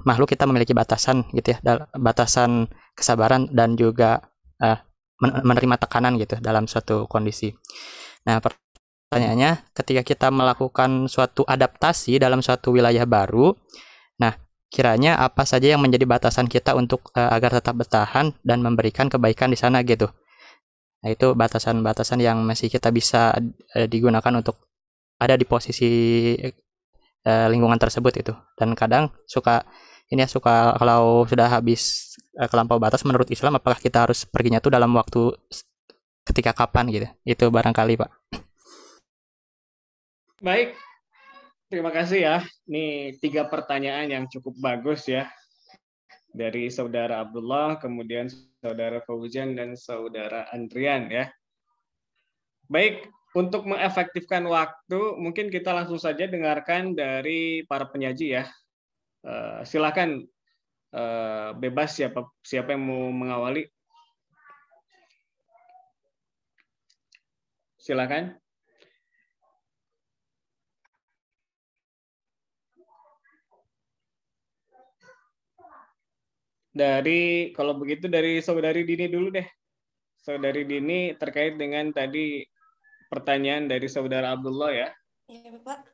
makhluk kita memiliki batasan gitu ya, batasan kesabaran dan juga menerima tekanan gitu dalam suatu kondisi. Nah, pertanyaannya, ketika kita melakukan suatu adaptasi dalam suatu wilayah baru, nah kiranya apa saja yang menjadi batasan kita untuk agar tetap bertahan dan memberikan kebaikan di sana gitu. Nah, itu batasan-batasan yang masih kita bisa digunakan untuk ada di posisi lingkungan tersebut itu. Dan kadang suka kalau sudah habis kelampau batas menurut Islam, apakah kita harus perginya tuh dalam waktu ketika kapan gitu. Itu barangkali, Pak. Baik. Terima kasih ya. Ini 3 pertanyaan yang cukup bagus ya. Dari saudara Abdullah, kemudian saudara Fauzan dan saudara Andrian ya. Baik, untuk mengefektifkan waktu, mungkin kita langsung saja dengarkan dari para penyaji ya. Silakan bebas siapa yang mau mengawali. Silakan. Kalau begitu dari saudari Dini dulu deh. Saudari Dini terkait dengan tadi pertanyaan dari saudara Abdullah ya. Ya Bapak,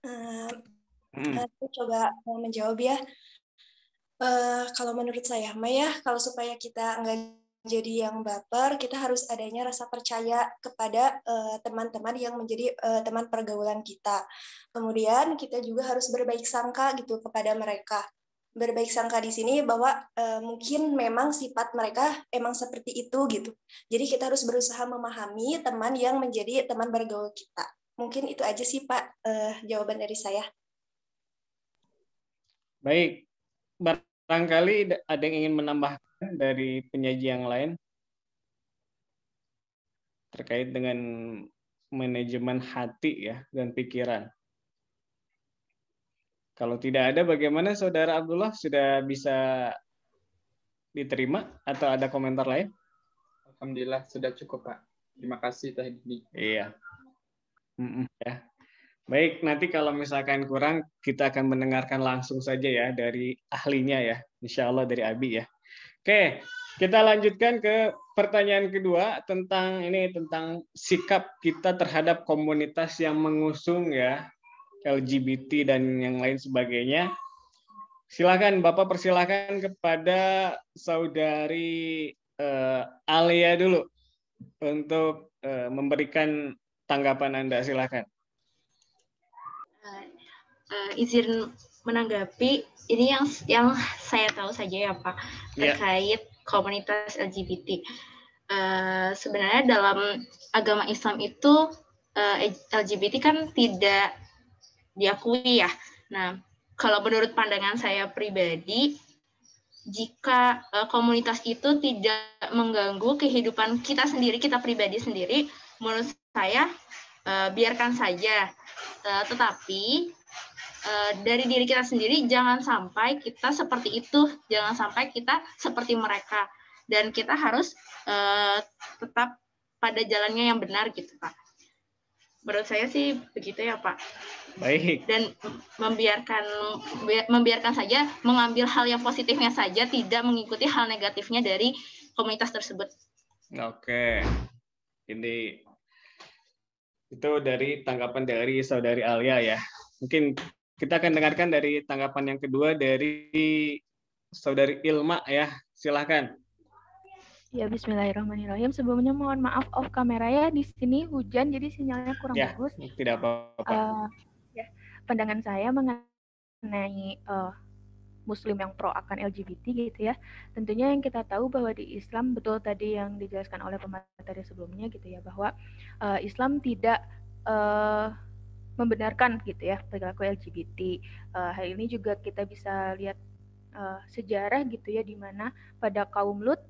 aku coba menjawab ya. Kalau menurut saya, Maya, kalau supaya kita nggak jadi yang baper, kita harus adanya rasa percaya kepada teman-teman yang menjadi teman pergaulan kita. Kemudian kita juga harus berbaik sangka gitu kepada mereka. Berbaik sangka di sini bahwa mungkin memang sifat mereka emang seperti itu gitu. Jadi kita harus berusaha memahami teman yang menjadi teman bergaul kita. Mungkin itu aja sih Pak jawaban dari saya. Baik, barangkali ada yang ingin menambahkan dari penyaji yang lain terkait dengan manajemen hati ya dan pikiran. Kalau tidak ada, bagaimana Saudara Abdullah? Sudah bisa diterima atau ada komentar lain? Alhamdulillah sudah cukup Pak. Terima kasih Teh Dini. Iya. Ya. Baik, nanti kalau misalkan kurang, kita akan mendengarkan langsung saja ya dari ahlinya ya. Insya Allah dari Abi ya. Oke, kita lanjutkan ke pertanyaan kedua tentang sikap kita terhadap komunitas yang mengusung ya. LGBT dan yang lain sebagainya. Silakan Bapak, persilakan kepada saudari Alia dulu untuk memberikan tanggapan Anda. Silakan. Izin menanggapi ini yang saya tahu saja ya Pak terkait komunitas LGBT. Sebenarnya dalam agama Islam itu LGBT kan tidak diakui ya. Nah, kalau menurut pandangan saya pribadi, jika komunitas itu tidak mengganggu kehidupan kita sendiri, kita pribadi sendiri, menurut saya biarkan saja. Tetapi dari diri kita sendiri jangan sampai kita seperti itu, jangan sampai kita seperti mereka, dan kita harus tetap pada jalannya yang benar gitu Pak. Menurut saya sih begitu ya Pak. Baik. Dan membiarkan saja, mengambil hal yang positifnya saja, tidak mengikuti hal negatifnya dari komunitas tersebut. Oke. Ini itu dari tanggapan dari Saudari Alia ya. Mungkin kita akan dengarkan dari tanggapan yang kedua dari Saudari Ilma ya. Silahkan. Ya, bismillahirrahmanirrahim. Sebelumnya mohon maaf off kamera ya. Di sini hujan, jadi sinyalnya kurang bagus. Tidak apa-apa. Ya, pandangan saya mengenai Muslim yang pro akan LGBT gitu ya. Tentunya yang kita tahu bahwa di Islam, betul tadi yang dijelaskan oleh pemateri sebelumnya gitu ya, bahwa Islam tidak membenarkan gitu ya perilaku LGBT. Hal ini juga kita bisa lihat sejarah gitu ya, di mana pada kaum Lut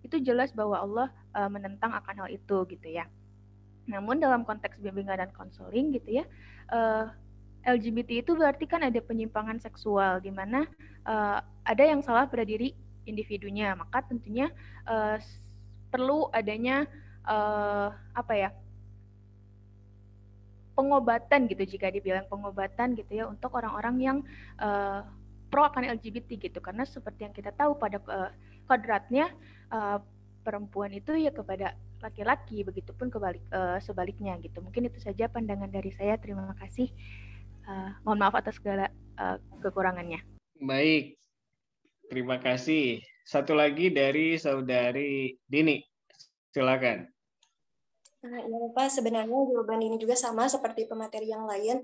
itu jelas bahwa Allah menentang akan hal itu gitu ya. Namun dalam konteks bimbingan dan konseling gitu ya, LGBT itu berarti kan ada penyimpangan seksual, di mana ada yang salah pada diri individunya, maka tentunya perlu adanya pengobatan gitu, jika dibilang pengobatan gitu ya, untuk orang-orang yang pro akan LGBT gitu, karena seperti yang kita tahu pada kodratnya perempuan itu ya kepada laki-laki, begitupun sebaliknya gitu. Mungkin itu saja pandangan dari saya. Terima kasih. Mohon maaf atas segala kekurangannya. Baik, terima kasih. Satu lagi dari Saudari Dini, silakan. Ya Pak, sebenarnya jawaban ini juga sama seperti pemateri yang lain.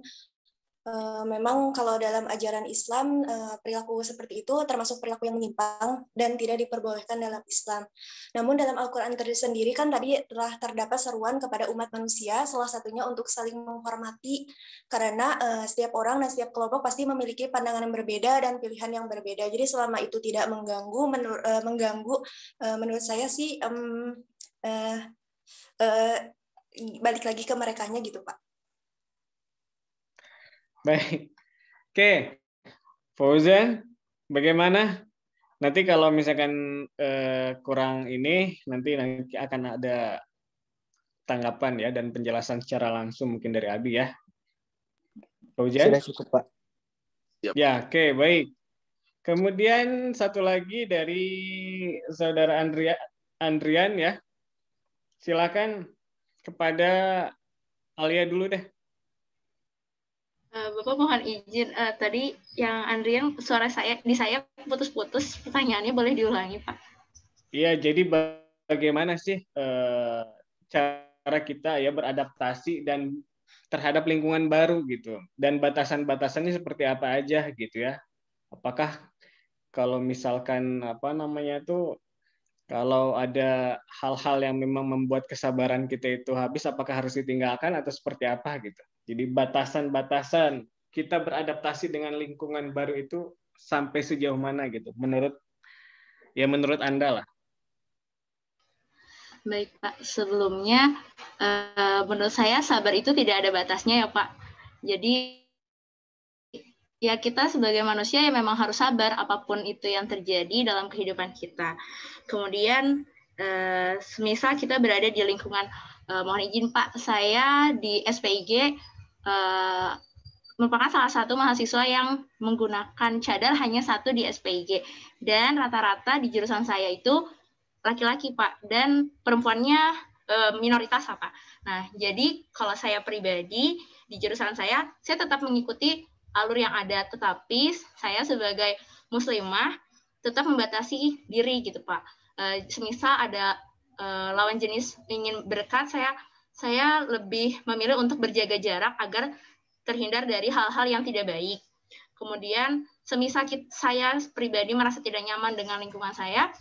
Memang kalau dalam ajaran Islam, perilaku seperti itu termasuk perilaku yang menyimpang dan tidak diperbolehkan dalam Islam. Namun dalam Al-Quran sendiri kan tadi telah terdapat seruan kepada umat manusia, salah satunya untuk saling menghormati, karena setiap orang dan setiap kelompok pasti memiliki pandangan yang berbeda dan pilihan yang berbeda. Jadi selama itu tidak mengganggu, menurut saya sih balik lagi ke merekanya gitu Pak. Baik. Oke. Fauzan, bagaimana? Nanti kalau misalkan kurang ini, nanti akan ada tanggapan ya dan penjelasan secara langsung mungkin dari Abi ya. Fauzan? Sudah cukup, Pak. Ya, oke, baik. Kemudian satu lagi dari Saudara Andrian ya. Silakan kepada Alia dulu deh. Bapak mohon izin, tadi yang Andrian suara saya putus-putus, pertanyaannya boleh diulangi Pak? Iya, jadi bagaimana sih cara kita ya beradaptasi dan terhadap lingkungan baru gitu, dan batasan-batasannya seperti apa aja gitu ya? Apakah kalau misalkan kalau ada hal-hal yang memang membuat kesabaran kita itu habis, apakah harus ditinggalkan atau seperti apa gitu? Jadi batasan-batasan kita beradaptasi dengan lingkungan baru itu sampai sejauh mana gitu? Menurut Anda lah. Baik Pak, sebelumnya menurut saya sabar itu tidak ada batasnya ya Pak. Jadi ya kita sebagai manusia ya memang harus sabar apapun itu yang terjadi dalam kehidupan kita. Kemudian semisal kita berada di lingkungan, mohon izin Pak, saya di SPIG merupakan salah satu mahasiswa yang menggunakan cadar hanya satu di SPIG, dan rata-rata di jurusan saya itu laki-laki Pak, dan perempuannya minoritas Pak. Nah, jadi kalau saya pribadi di jurusan saya tetap mengikuti alur yang ada, tetapi saya sebagai muslimah tetap membatasi diri gitu Pak. Semisal ada lawan jenis ingin berdekat, saya lebih memilih untuk berjaga jarak agar terhindar dari hal-hal yang tidak baik. Kemudian semisal saya pribadi merasa tidak nyaman dengan lingkungan saya,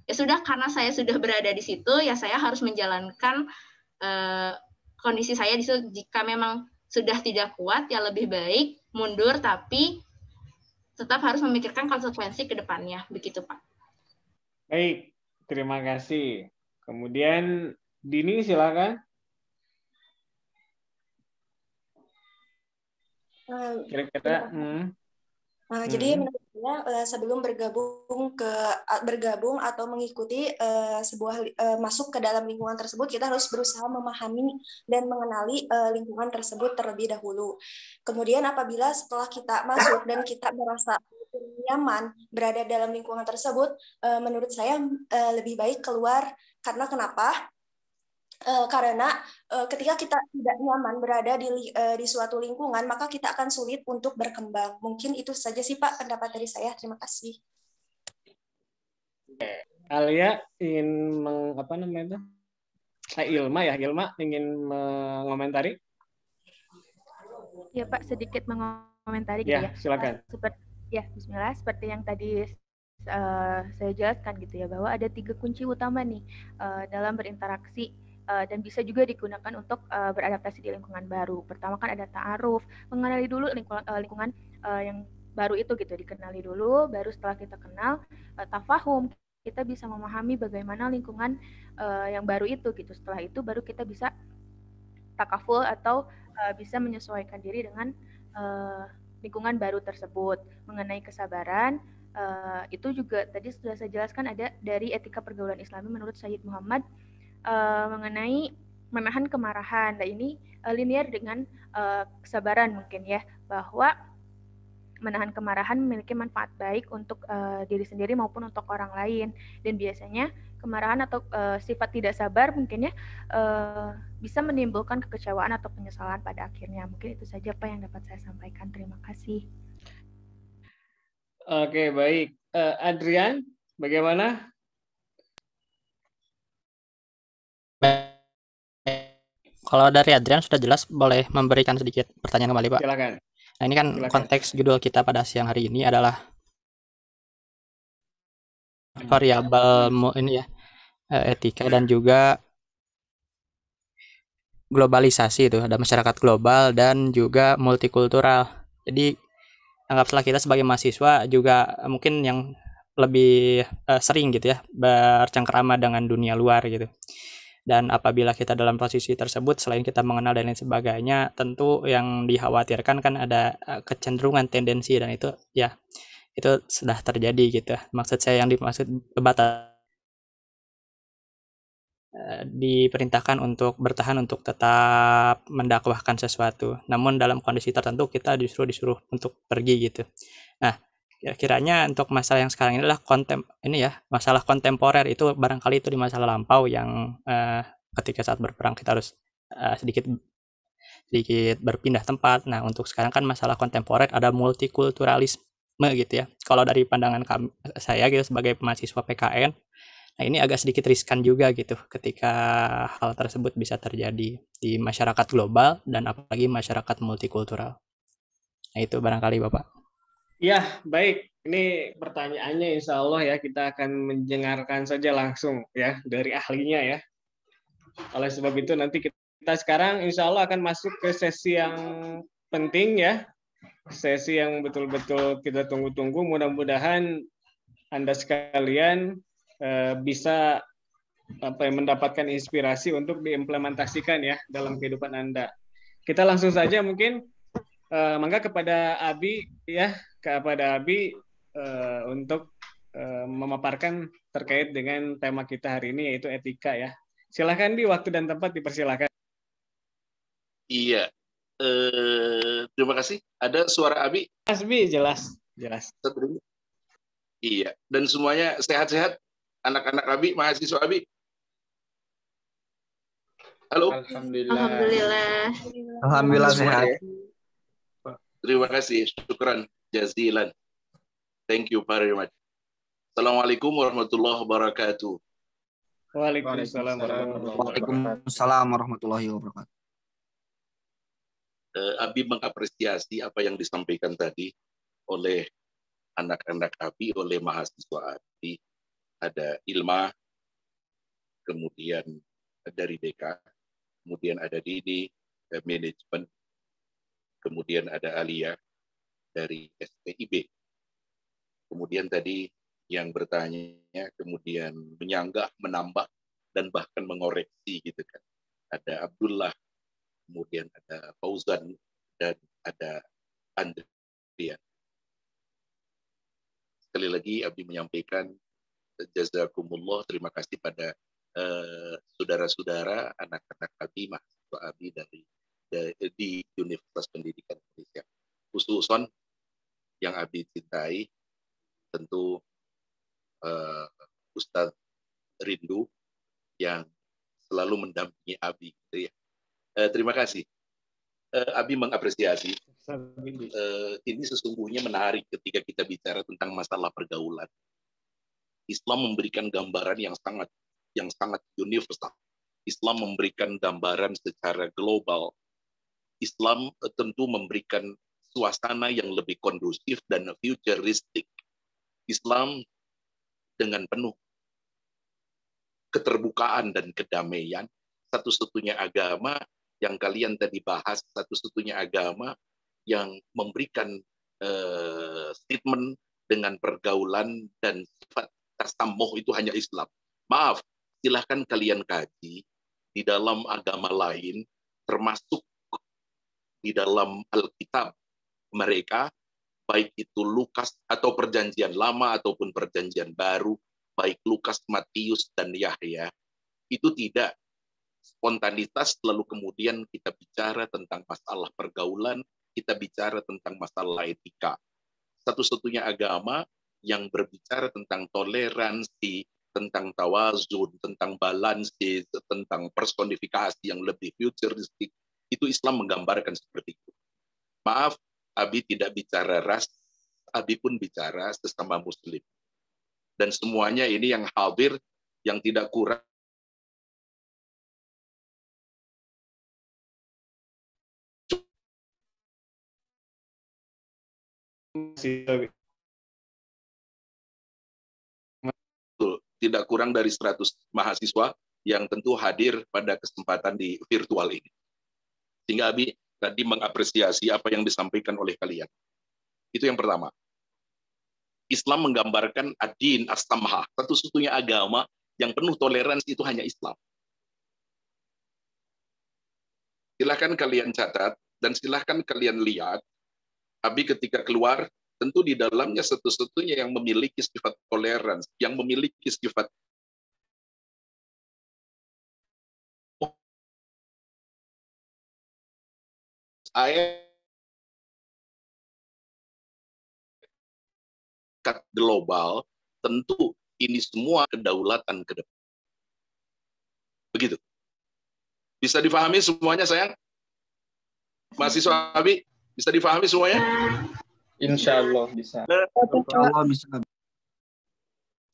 ya sudah, karena saya sudah berada di situ, ya saya harus menjalankan kondisi saya di situ. Jika memang sudah tidak kuat, ya lebih baik mundur, tapi tetap harus memikirkan konsekuensi ke depannya. Begitu, Pak. Baik, terima kasih. Kemudian Dini, silakan. Kira-kira Jadi menurut saya sebelum bergabung atau mengikuti masuk ke dalam lingkungan tersebut, kita harus berusaha memahami dan mengenali lingkungan tersebut terlebih dahulu. Kemudian apabila setelah kita masuk dan kita merasa nyaman berada dalam lingkungan tersebut, menurut saya lebih baik keluar. Karena kenapa? Karena ketika kita tidak nyaman berada di suatu lingkungan, maka kita akan sulit untuk berkembang. Mungkin itu saja sih Pak pendapat dari saya. Terima kasih. Alia ingin Ilma ingin mengomentari? Ya Pak, sedikit mengomentari gitu ya. Silakan. Bismillah. Seperti yang tadi saya jelaskan gitu ya, bahwa ada 3 kunci utama nih dalam berinteraksi dan bisa juga digunakan untuk beradaptasi di lingkungan baru. Pertama kan ada ta'aruf, mengenali dulu lingkungan yang baru itu gitu, dikenali dulu, baru setelah kita kenal, tafahum, kita bisa memahami bagaimana lingkungan yang baru itu gitu. Setelah itu baru kita bisa takaful atau bisa menyesuaikan diri dengan lingkungan baru tersebut. Mengenai kesabaran, itu juga tadi sudah saya jelaskan, ada dari etika pergaulan Islami menurut Sayyid Muhammad, mengenai menahan kemarahan. Nah ini linear dengan kesabaran mungkin ya, bahwa menahan kemarahan memiliki manfaat baik untuk diri sendiri maupun untuk orang lain. Dan biasanya kemarahan atau sifat tidak sabar mungkin ya bisa menimbulkan kekecewaan atau penyesalan pada akhirnya. Mungkin itu saja Pak yang dapat saya sampaikan. Terima kasih. Oke, baik. Adrian, bagaimana? Kalau dari Adrian sudah jelas, boleh memberikan sedikit pertanyaan kembali, Pak? Silakan. Nah, ini kan konteks judul kita pada siang hari ini adalah variabel ini ya, etika dan juga globalisasi itu, ada masyarakat global dan juga multikultural. Jadi anggaplah kita sebagai mahasiswa juga mungkin yang lebih sering gitu ya bercengkerama dengan dunia luar gitu. Dan apabila kita dalam posisi tersebut, selain kita mengenal dan lain sebagainya, tentu yang dikhawatirkan kan ada kecenderungan tendensi, dan itu ya itu sudah terjadi gitu. Maksud saya yang dimaksud batas diperintahkan untuk bertahan untuk tetap mendakwahkan sesuatu. Namun dalam kondisi tertentu kita justru disuruh untuk pergi gitu. Nah, kiranya untuk masalah yang sekarang ini adalah masalah kontemporer, itu barangkali itu di masa lampau yang ketika saat berperang kita harus sedikit berpindah tempat. Nah, untuk sekarang kan masalah kontemporer ada multikulturalisme gitu ya. Kalau dari pandangan saya gitu sebagai mahasiswa PKN, nah ini agak sedikit riskan juga gitu ketika hal tersebut bisa terjadi di masyarakat global dan apalagi masyarakat multikultural. Nah, itu barangkali Bapak. Ya, baik. Ini pertanyaannya insya Allah ya kita akan mendengarkan saja langsung ya dari ahlinya ya. Oleh sebab itu nanti kita sekarang insya Allah akan masuk ke sesi yang penting ya. Sesi yang betul-betul kita tunggu-tunggu. Mudah-mudahan Anda sekalian bisa mendapatkan inspirasi untuk diimplementasikan ya dalam kehidupan Anda. Kita langsung saja mungkin mangga kepada Abi ya, untuk memaparkan terkait dengan tema kita hari ini yaitu etika ya. Silakan Bi, waktu dan tempat dipersilakan. Iya. Terima kasih. Ada suara Abi? Mas Bi, jelas. Iya. Dan semuanya sehat-sehat? Anak-anak Abi, mahasiswa Abi? Halo? Alhamdulillah sehat. Terima kasih. Syukran jazilan. Thank you very much. Assalamualaikum warahmatullahi wabarakatuh. Waalaikumsalam warahmatullahi wabarakatuh. Abi mengapresiasi apa yang disampaikan tadi oleh anak-anak Abi, oleh mahasiswa Abi. Ada Ilma, kemudian dari BK, kemudian ada Didi, manajemen, kemudian ada Alia dari SPIB. Kemudian tadi yang bertanya, kemudian menyanggah, menambah, dan bahkan mengoreksi gitu kan. Ada Abdullah, kemudian ada Fauzan, dan ada Andrian. Sekali lagi Abi menyampaikan jazakumullah, terima kasih pada saudara-saudara, anak-anak Abi, mahasiswa Abi di Universitas Pendidikan Indonesia. Khususon yang Abi cintai, tentu Ustadz Rindu yang selalu mendampingi Abi. Gitu ya. Terima kasih. Abi mengapresiasi. Ini sesungguhnya menarik ketika kita bicara tentang masalah pergaulan. Islam memberikan gambaran yang sangat universal. Islam memberikan gambaran secara global. Islam tentu memberikan suasana yang lebih kondusif dan futuristik. Islam dengan penuh keterbukaan dan kedamaian, satu-satunya agama yang kalian tadi bahas, satu-satunya agama yang memberikan statement dengan pergaulan dan sifat tasamuh itu hanya Islam. Maaf, silahkan kalian kaji di dalam agama lain, termasuk di dalam Alkitab mereka, baik itu Lukas atau Perjanjian Lama ataupun Perjanjian Baru, baik Lukas, Matius, dan Yahya, itu tidak spontanitas lalu kemudian kita bicara tentang masalah pergaulan, kita bicara tentang masalah etika. Satu-satunya agama yang berbicara tentang toleransi, tentang tawazun, tentang balansi, tentang personifikasi yang lebih futuristik, itu Islam menggambarkan seperti itu. Maaf, Abi tidak bicara ras, Abi pun bicara sesama Muslim. Dan semuanya ini yang hadir, yang tidak kurang, tidak kurang dari 100 mahasiswa yang tentu hadir pada kesempatan di virtual ini. Sehingga Abi tadi mengapresiasi apa yang disampaikan oleh kalian. Itu yang pertama. Islam menggambarkan ad-din as-samha, satu-satunya agama yang penuh toleransi itu hanya Islam. Silahkan kalian catat dan silahkan kalian lihat, Abi ketika keluar, tentu di dalamnya satu-satunya yang memiliki sifat toleransi, yang memiliki sifat global, tentu ini semua kedaulatan ke depan. Begitu. Bisa difahami semuanya, sayang? Mahasiswa Abi, bisa difahami semuanya? Insya Allah bisa.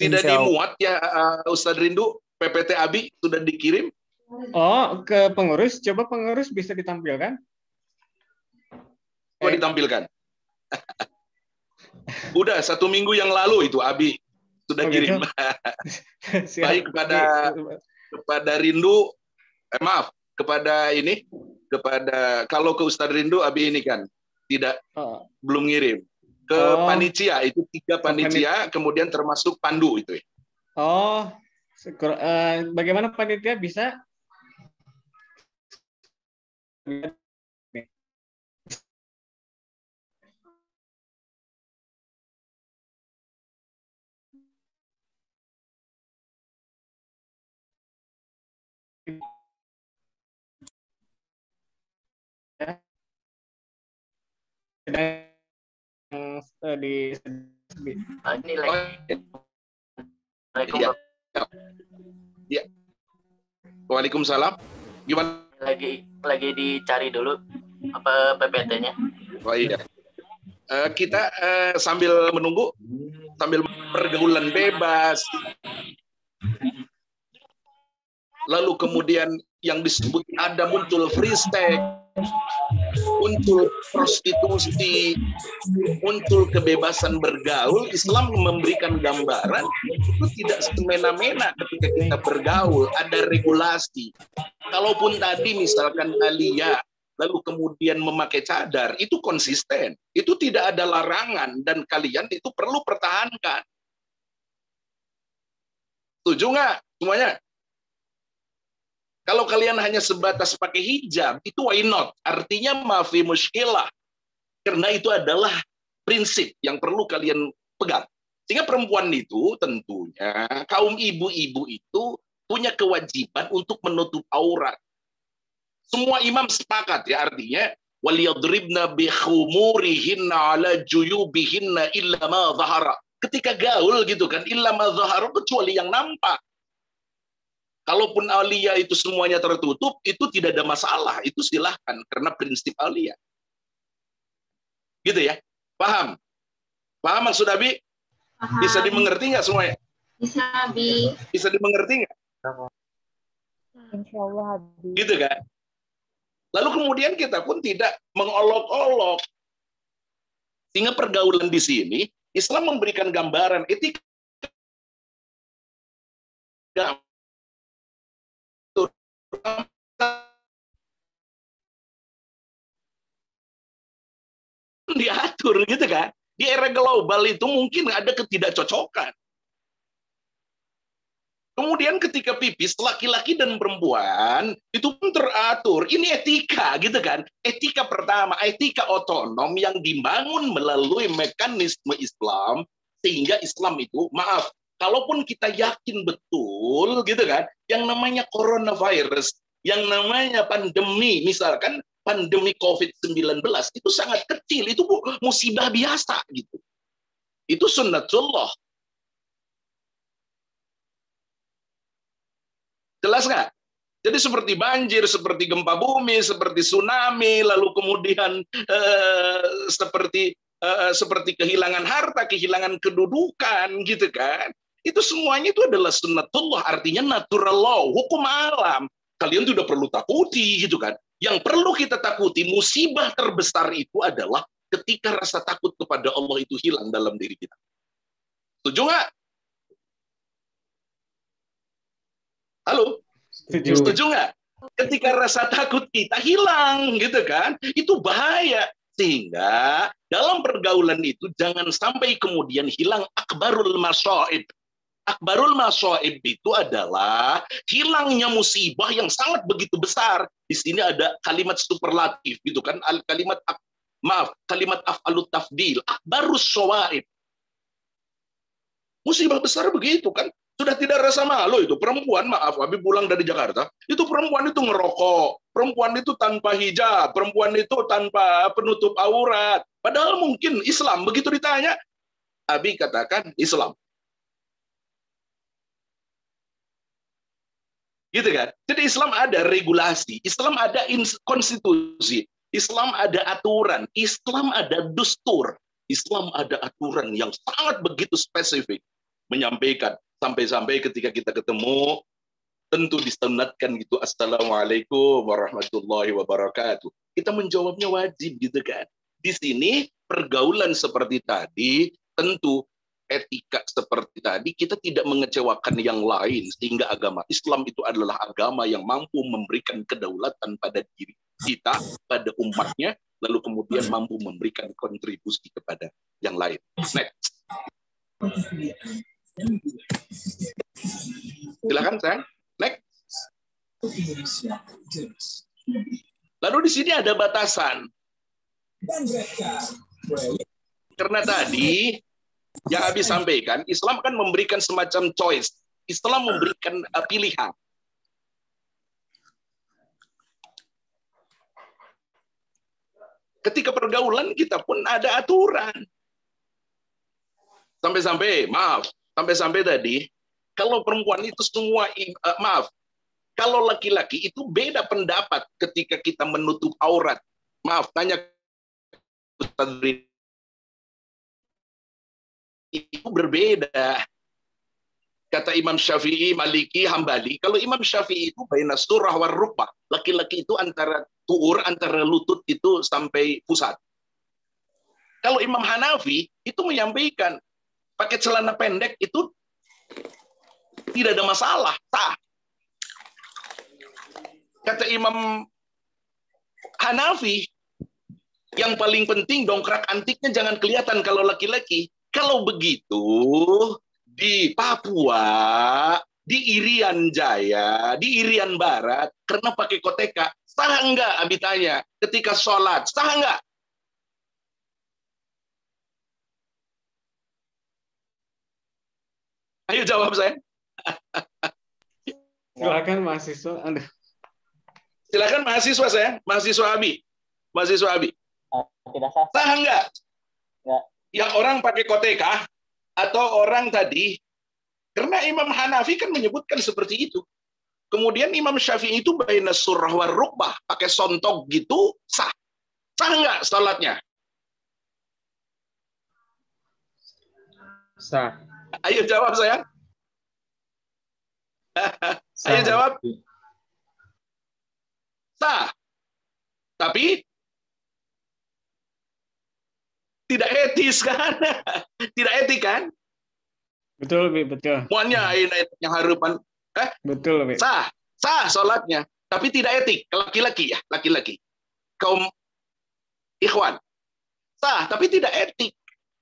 Tidak dimuat ya, Ustadz Rindu, PPT Abi sudah dikirim? Oh, ke pengurus. Coba pengurus bisa ditampilkan. Coba ditampilkan. Udah 1 minggu yang lalu itu Abi sudah kirim. Baik kepada Rindu, maaf, kepada kalau ke Ustadz Rindu Abi ini kan tidak belum ngirim. Ke panitia itu 3 panitia, kemudian termasuk Pandu itu. Oh, bagaimana panitia bisa? Ini lagi. Ya. Waalaikumsalam. Gimana? Lagi dicari dulu apa PPT-nya. Oh iya. Kita sambil menunggu, sambil pergaulan bebas. Lalu kemudian yang disebut ada muncul free sex, muncul prostitusi, muncul kebebasan bergaul. Islam memberikan gambaran itu tidak semena-mena ketika kita bergaul, ada regulasi. Kalaupun tadi misalkan Alia lalu kemudian memakai cadar, itu konsisten, itu tidak ada larangan dan kalian itu perlu pertahankan. Setuju nggak semuanya? Kalau kalian hanya sebatas pakai hijab, itu why not? Artinya maafi muskilah. Karena itu adalah prinsip yang perlu kalian pegang. Sehingga perempuan itu tentunya, kaum ibu-ibu itu punya kewajiban untuk menutup aurat. Semua imam sepakat ya, artinya waliyadribna bikhumurihinna ala juyubihinna illa ma zahara. Ketika gaul gitu kan, illa ma zahara, kecuali yang nampak. Kalaupun alia itu semuanya tertutup, itu tidak ada masalah, itu silahkan karena prinsip alia. Gitu ya. Paham? Paham maksud Abi? Paham. Bisa dimengerti nggak semuanya? Bisa, Abi. Bisa dimengerti nggak? Insya Allah, Abi. Gitu kan? Lalu kemudian kita pun tidak mengolok-olok. Sehingga pergaulan di sini, Islam memberikan gambaran etika. Diatur gitu kan. Di era global itu mungkin ada ketidakcocokan. Kemudian ketika pipis, laki-laki dan perempuan itu pun teratur. Ini etika gitu kan. Etika pertama, etika otonom yang dibangun melalui mekanisme Islam. Sehingga Islam itu, maaf, kalaupun kita yakin betul gitu kan, yang namanya coronavirus, yang namanya pandemi, misalkan pandemi COVID-19, itu sangat kecil, itu musibah biasa gitu. Itu sunnatullah. Jelas nggak? Jadi seperti banjir, seperti gempa bumi, seperti tsunami, lalu kemudian seperti kehilangan harta, kehilangan kedudukan, gitu kan? Itu semuanya itu adalah sunnatullah, artinya natural law, hukum alam. Kalian tidak perlu takuti, gitu kan? Yang perlu kita takuti, musibah terbesar itu adalah ketika rasa takut kepada Allah itu hilang dalam diri kita. Setuju nggak? Halo? Setuju nggak? Ketika rasa takut kita hilang, gitu kan? Itu bahaya. Sehingga dalam pergaulan itu jangan sampai kemudian hilang akbarul masaib. Akbarul masaib itu adalah hilangnya musibah yang sangat begitu besar. Di sini ada kalimat superlatif, gitu kan? Kalimat af'alut tafdil. Akbarus syawaib. Musibah besar begitu kan? Sudah tidak rasa malu itu. Perempuan, maaf, Habib pulang dari Jakarta, itu perempuan itu ngerokok, perempuan itu tanpa hijab, perempuan itu tanpa penutup aurat. Padahal mungkin Islam, begitu ditanya, Abi katakan Islam. Gitu kan? Jadi Islam ada regulasi, Islam ada konstitusi, Islam ada aturan, Islam ada dustur, Islam ada aturan yang sangat begitu spesifik. Menyampaikan sampai-sampai ketika kita ketemu tentu disunatkan gitu, assalamualaikum warahmatullahi wabarakatuh, kita menjawabnya wajib gitu kan. Di sini pergaulan seperti tadi, tentu etika seperti tadi, kita tidak mengecewakan yang lain, sehingga agama Islam itu adalah agama yang mampu memberikan kedaulatan pada diri kita, pada umatnya, lalu kemudian mampu memberikan kontribusi kepada yang lain. Next. Silakan sayang. Next. Lalu di sini ada batasan. Karena tadi yang Abi sampaikan, Islam kan memberikan semacam choice. Islam memberikan pilihan. Ketika pergaulan kita pun ada aturan. Sampai-sampai tadi, kalau perempuan itu semua, kalau laki-laki itu beda pendapat ketika kita menutup aurat. Maaf, tanya itu berbeda. Kata Imam Syafi'i, Maliki, Hambali, kalau Imam Syafi'i itu baina surah war rukbah. Laki-laki itu antara tuur, antara lutut itu sampai pusat. Kalau Imam Hanafi itu menyampaikan pakai celana pendek itu tidak ada masalah, sah. Kata Imam Hanafi, yang paling penting dongkrak antiknya jangan kelihatan kalau laki-laki. Kalau begitu, di Papua, di Irian Jaya, di Irian Barat, karena pakai koteka, sah enggak? Abi tanya, ketika sholat, sah enggak? Ayo jawab saya. Silakan mahasiswa Anda. Silakan mahasiswa saya, mahasiswa Abi. Mahasiswa Abi. Tidak sah. Sah enggak? Enggak. Yang orang pakai kotekah atau orang tadi, karena Imam Hanafi kan menyebutkan seperti itu. Kemudian Imam Syafi'i itu baina surah war rukbah, pakai sontok gitu, sah. Sah enggak salatnya? Sah. Ayo jawab sayang. Ayo jawab. Sah. Tapi tidak etis kan? Tidak etik kan? Betul, Bi, betul. Semuanya yang harapan. Betul, Bi. Sah. Sah sholatnya. Tapi tidak etik. Laki-laki ya, laki-laki. Kaum ikhwan. Sah, tapi tidak etik.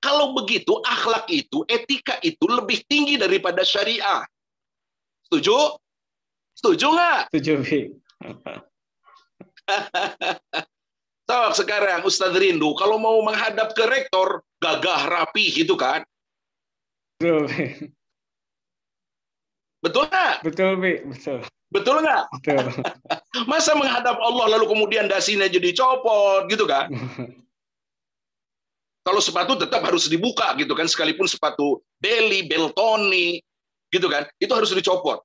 Kalau begitu, akhlak itu, etika itu lebih tinggi daripada syariah. Setuju? Setuju nggak? Setuju, Bi. So, sekarang Ustadz Rindu, kalau mau menghadap ke rektor, gagah, rapi gitu kan? Betul, Bi. Betul nggak? Betul, Bi. Betul. Betul nggak? Betul. Masa menghadap Allah lalu kemudian dasinya jadi copot gitu kan? Kalau sepatu tetap harus dibuka gitu kan, sekalipun sepatu Belly, Beltoni gitu kan, itu harus dicopot.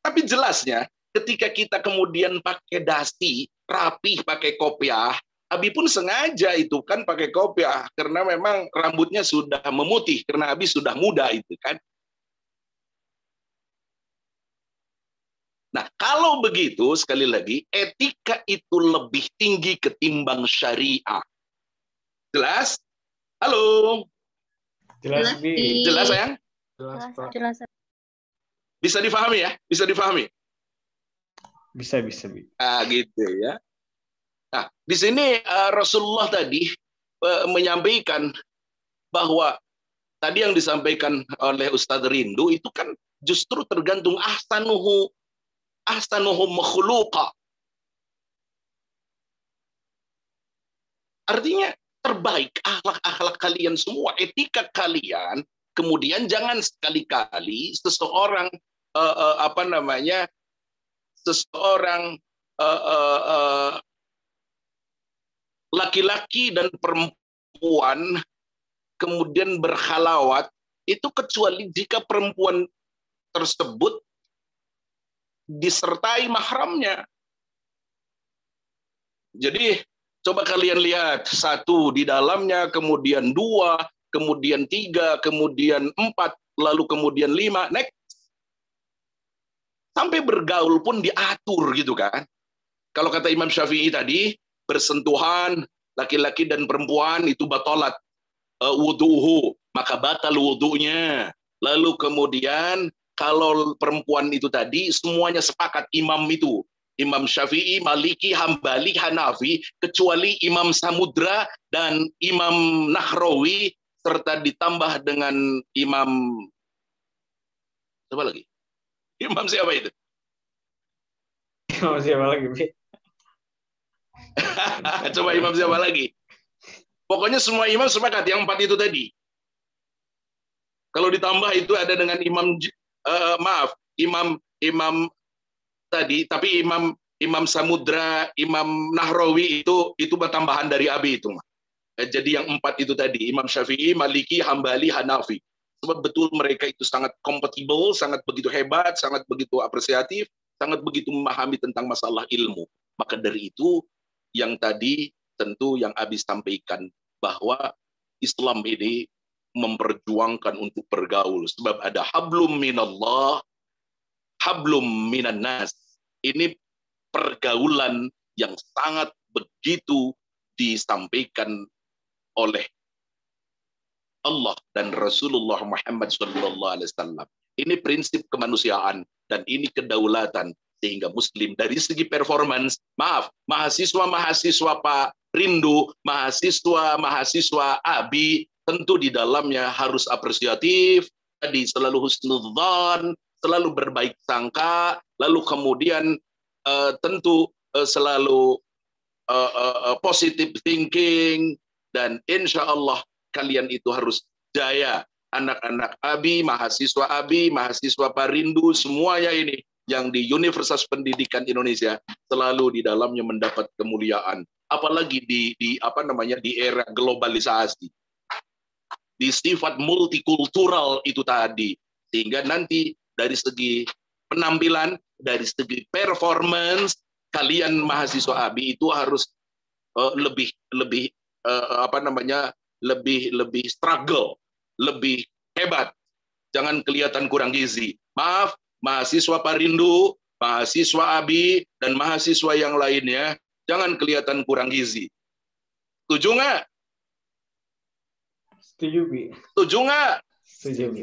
Tapi jelasnya ketika kita kemudian pakai dasi, rapih pakai kopiah, Abi pun sengaja itu kan pakai kopiah karena memang rambutnya sudah memutih karena Abi sudah muda itu kan. Nah, kalau begitu sekali lagi etika itu lebih tinggi ketimbang syariah. Jelas? Halo. Jelas, Bi. Jelas sayang? Jelas, Pak. Jelas. Bisa difahami ya? Bisa difahami? Bisa, Bi. Ah, gitu ya. Nah, di sini Rasulullah tadi menyampaikan bahwa tadi yang disampaikan oleh Ustadz Rindu itu kan justru tergantung ahsanuhu makhluqa. Artinya terbaik akhlak-akhlak kalian semua, etika kalian. Kemudian jangan sekali-kali seseorang seseorang laki-laki dan perempuan kemudian berkhalawat itu kecuali jika perempuan tersebut disertai mahramnya. Jadi coba kalian lihat, 1 di dalamnya, kemudian 2, kemudian 3, kemudian 4, lalu kemudian 5, next. Sampai bergaul pun diatur gitu kan. Kalau kata Imam Syafi'i tadi, bersentuhan laki-laki dan perempuan itu batalat wuduhu, maka batal wudunya. Lalu kemudian kalau perempuan itu tadi semuanya sepakat imam itu, Imam Syafi'i, Maliki, Hambali, Hanafi, kecuali Imam Samudra dan Imam Nahrawi serta ditambah dengan Imam siapa lagi? Imam siapa itu? Imam siapa lagi, Bi? Coba imam siapa lagi? Pokoknya semua imam sepakat yang 4 itu tadi. Kalau ditambah itu ada dengan imam tadi, tapi imam Samudra, Imam Nahrawi itu tambahan dari Abi itu. Jadi yang 4 itu tadi, Imam Syafi'i, Maliki, Hambali, Hanafi. Sebab betul mereka itu sangat kompatibel, sangat begitu hebat, sangat begitu apresiatif, sangat begitu memahami tentang masalah ilmu. Maka dari itu, yang tadi tentu yang Abi sampaikan, bahwa Islam ini memperjuangkan untuk bergaul. Sebab ada hablum minallah, hablum minan nas. Ini pergaulan yang sangat begitu disampaikan oleh Allah dan Rasulullah Muhammad SAW. Ini prinsip kemanusiaan dan ini kedaulatan, sehingga Muslim dari segi performance, mahasiswa Pak Rindu, mahasiswa Abi, tentu di dalamnya harus apresiatif, tadi selalu husnudzan, selalu berbaik sangka, lalu kemudian tentu selalu positive thinking, dan insya Allah kalian itu harus jaya anak-anak ABI, mahasiswa Perindu, semuanya ini yang di Universitas Pendidikan Indonesia selalu di dalamnya mendapat kemuliaan. Apalagi di era globalisasi, di sifat multikultural itu tadi, sehingga nanti dari segi penampilan, dari segi performance, kalian mahasiswa ABI itu harus lebih struggle, lebih hebat. Jangan kelihatan kurang gizi. Maaf, mahasiswa Perindu, mahasiswa ABI, dan mahasiswa yang lainnya, jangan kelihatan kurang gizi. Setuju nggak? Setuju, Bi. Setuju nggak? Setuju, Bi.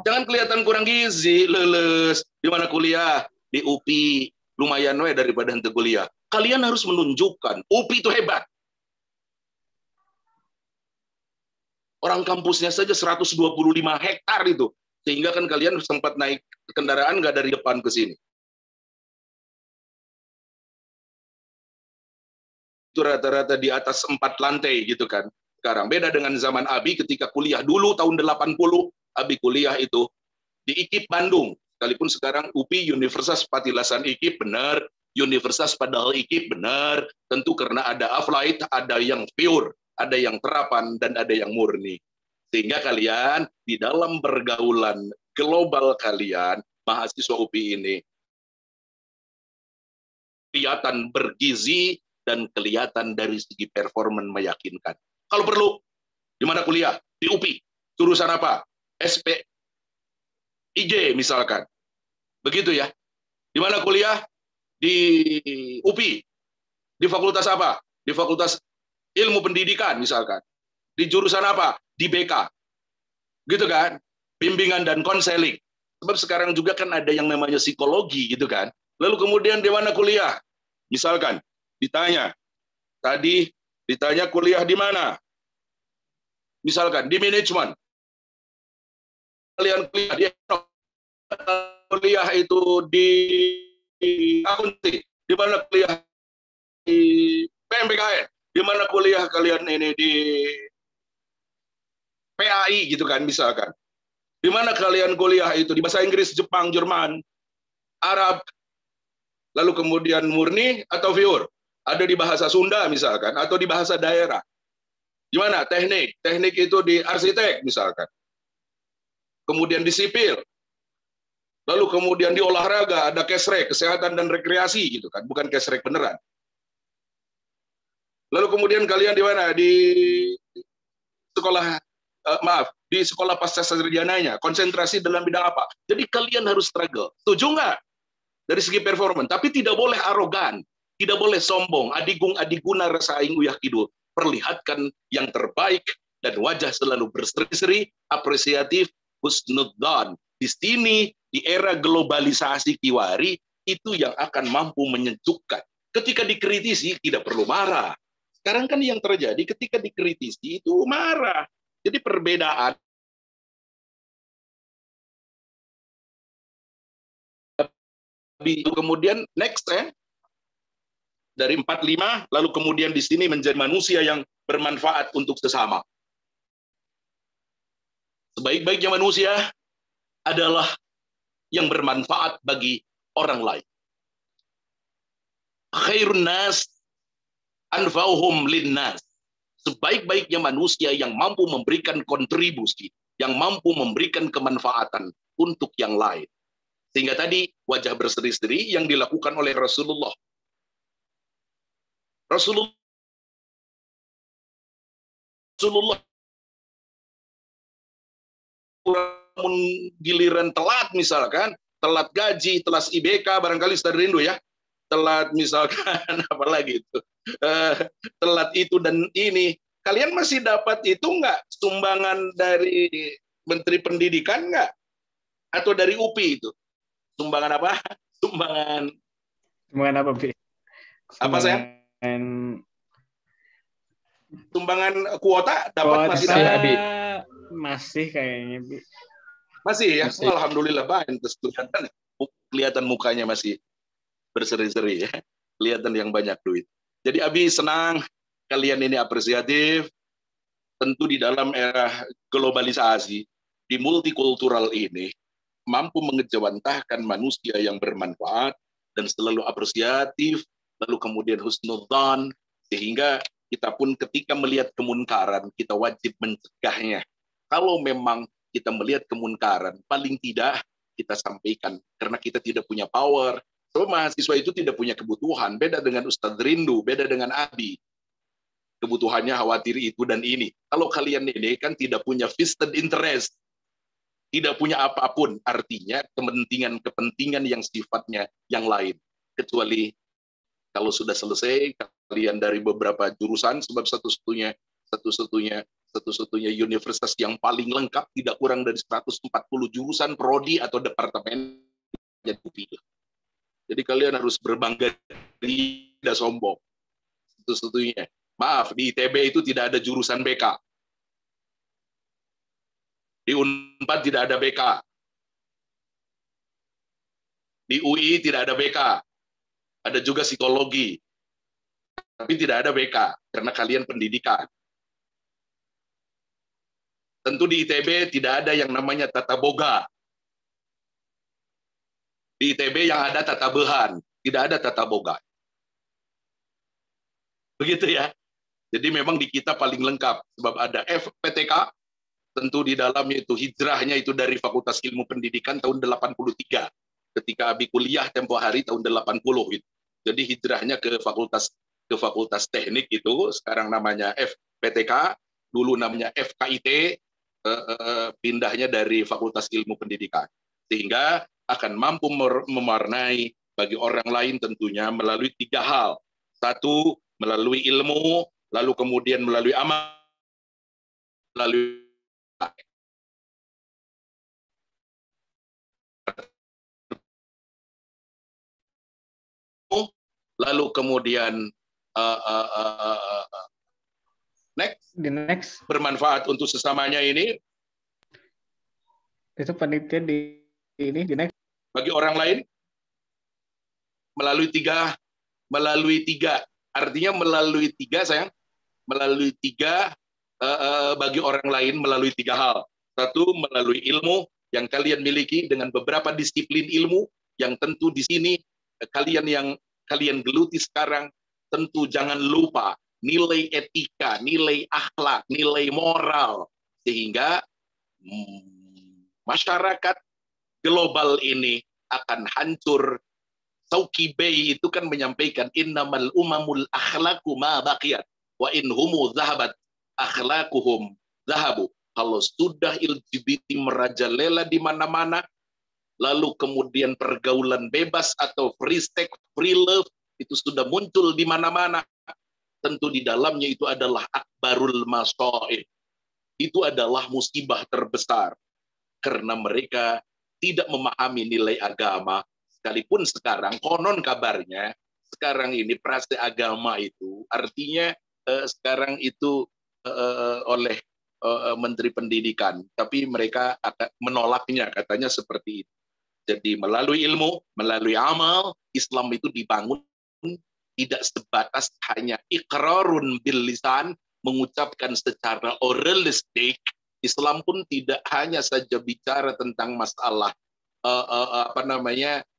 Jangan kelihatan kurang gizi, leles. Di mana kuliah? Di UPI. Lumayan we daripada hente kuliah. Kalian harus menunjukkan UPI itu hebat. Orang kampusnya saja 125 hektar itu. Sehingga kan kalian sempat naik kendaraan nggak dari depan ke sini. Itu rata-rata di atas 4 lantai gitu kan. Sekarang beda dengan zaman Abi ketika kuliah dulu tahun 80, Abi kuliah itu di IKIP Bandung. Sekalipun sekarang UPI Universitas Patilasan IKIP benar, Universitas Padahal IKIP benar, tentu karena ada Aflight, ada yang pure, ada yang terapan, dan ada yang murni. Sehingga kalian di dalam pergaulan global kalian, mahasiswa UPI ini, kelihatan bergizi dan kelihatan dari segi performan meyakinkan. Kalau perlu, di mana kuliah? Di UPI. Jurusan apa? SP, IG misalkan. Begitu ya. Di mana kuliah? Di UPI. Di fakultas apa? Di Fakultas Ilmu Pendidikan misalkan. Di jurusan apa? Di BK. Gitu kan? Bimbingan dan konseling. Sebab sekarang juga kan ada yang namanya psikologi gitu kan. Lalu kemudian di mana kuliah? Misalkan ditanya, tadi ditanya kuliah di mana? Misalkan di manajemen. Kalian kuliah itu di akuntansi. Di mana kuliah di PMBKN? Di mana kuliah kalian ini di PAI gitu kan misalkan. Di mana kalian kuliah itu? Di bahasa Inggris, Jepang, Jerman, Arab. Lalu kemudian murni atau pure? Ada di bahasa Sunda misalkan, atau di bahasa daerah. Di mana? Teknik. Teknik itu di arsitek misalkan. Kemudian di sipil. Lalu kemudian di olahraga, ada kesrek, kesehatan dan rekreasi gitu kan, bukan kesrek beneran. Lalu kemudian kalian di mana? Di sekolah, di sekolah pasca sarjananya, konsentrasi dalam bidang apa? Jadi kalian harus struggle. Setuju nggak? Dari segi performa, tapi tidak boleh arogan, tidak boleh sombong, adigung adiguna rasa aing uyah kidul. Perlihatkan yang terbaik dan wajah selalu berseri-seri, apresiatif, husnudzon. Di sini di era globalisasi kiwari itu yang akan mampu menyejukkan. Ketika dikritisi tidak perlu marah. Sekarang kan yang terjadi ketika dikritisi itu marah. Jadi perbedaan itu kemudian next dari 45 lalu kemudian di sini menjadi manusia yang bermanfaat untuk sesama. Sebaik-baiknya manusia adalah yang bermanfaat bagi orang lain. Khairun nas anfa'uhum linnas. Sebaik-baiknya manusia yang mampu memberikan kontribusi, yang mampu memberikan kemanfaatan untuk yang lain. Sehingga tadi wajah berseri-seri yang dilakukan oleh Rasulullah. Rasulullah giliran telat misalkan, telat gaji, telat IBK, barangkali sudah rindu ya. Telat misalkan apalagi itu. Telat itu dan ini. Kalian masih dapat itu enggak? Sumbangan dari Menteri Pendidikan enggak? Atau dari UPI itu? Sumbangan apa? Sumbangan apa, Bi? Apa saya? Sumbangan kuota dapat kuota masih dapat? Masih kayaknya, Bi. Masih ya? Masih. Alhamdulillah banyak. Kelihatan mukanya masih berseri-seri ya. Kelihatan yang banyak duit. Jadi Abi senang kalian ini apresiatif. Tentu di dalam era globalisasi, di multikultural ini mampu mengejawantahkan manusia yang bermanfaat dan selalu apresiatif, lalu kemudian husnudzan, sehingga kita pun ketika melihat kemunkaran, kita wajib mencegahnya. Kalau memang kita melihat kemunkaran, paling tidak kita sampaikan, karena kita tidak punya power. So, mahasiswa itu tidak punya kebutuhan, beda dengan Ustadz Rindu, beda dengan Abi. Kebutuhannya khawatir itu dan ini. Kalau kalian ini kan tidak punya vested interest, tidak punya apapun, artinya kepentingan yang sifatnya yang lain. Kecuali kalau sudah selesai, kalian dari beberapa jurusan, sebab satu-satunya universitas yang paling lengkap, tidak kurang dari 140 jurusan, prodi atau departemen. Jadi kalian harus berbangga diri, tidak sombong. Satu-satunya. Maaf, di ITB itu tidak ada jurusan BK. Di UNPAD tidak ada BK. Di UI tidak ada BK. Ada juga psikologi. Tapi tidak ada BK, karena kalian pendidikan. Tentu di ITB tidak ada yang namanya tata boga. Di ITB yang ada tata behan, tidak ada tata boga. Begitu ya. Jadi memang di kita paling lengkap, sebab ada FPTK, tentu di dalamnya itu hijrahnya itu dari Fakultas Ilmu Pendidikan tahun 83, ketika Abi kuliah tempo hari tahun 80 itu. Jadi hijrahnya ke Fakultas Teknik itu, sekarang namanya FPTK, dulu namanya FKIT, pindahnya dari Fakultas Ilmu Pendidikan. Sehingga akan mampu mewarnai bagi orang lain tentunya melalui 3 hal. 1, melalui ilmu, lalu kemudian melalui amal, melalui lalu kemudian next bermanfaat untuk sesamanya ini. Itu panitia di next bagi orang lain melalui tiga, artinya melalui 3 sayang, melalui 3 bagi orang lain melalui 3 hal. 1, melalui ilmu yang kalian miliki dengan beberapa disiplin ilmu yang tentu di sini kalian geluti sekarang, tentu jangan lupa nilai etika, nilai akhlak, nilai moral, sehingga masyarakat global ini akan hancur. Sauki Bey itu kan menyampaikan innamal umamul akhlaqu ma baqiyat wa in humu zahabat akhlaquhum zahabu. Kalau sudah LGBT merajalela di mana-mana, lalu kemudian pergaulan bebas atau free sex, free love itu sudah muncul di mana-mana, tentu di dalamnya itu adalah akbarul masaib. Itu adalah musibah terbesar karena mereka tidak memahami nilai agama. Sekalipun sekarang konon kabarnya sekarang ini prase agama itu artinya sekarang itu oleh Menteri Pendidikan, tapi mereka akan menolaknya, katanya seperti itu. Jadi melalui ilmu, melalui amal, Islam itu dibangun tidak sebatas hanya iqrarun bil lisan, mengucapkan secara oralistik. Islam pun tidak hanya saja bicara tentang masalah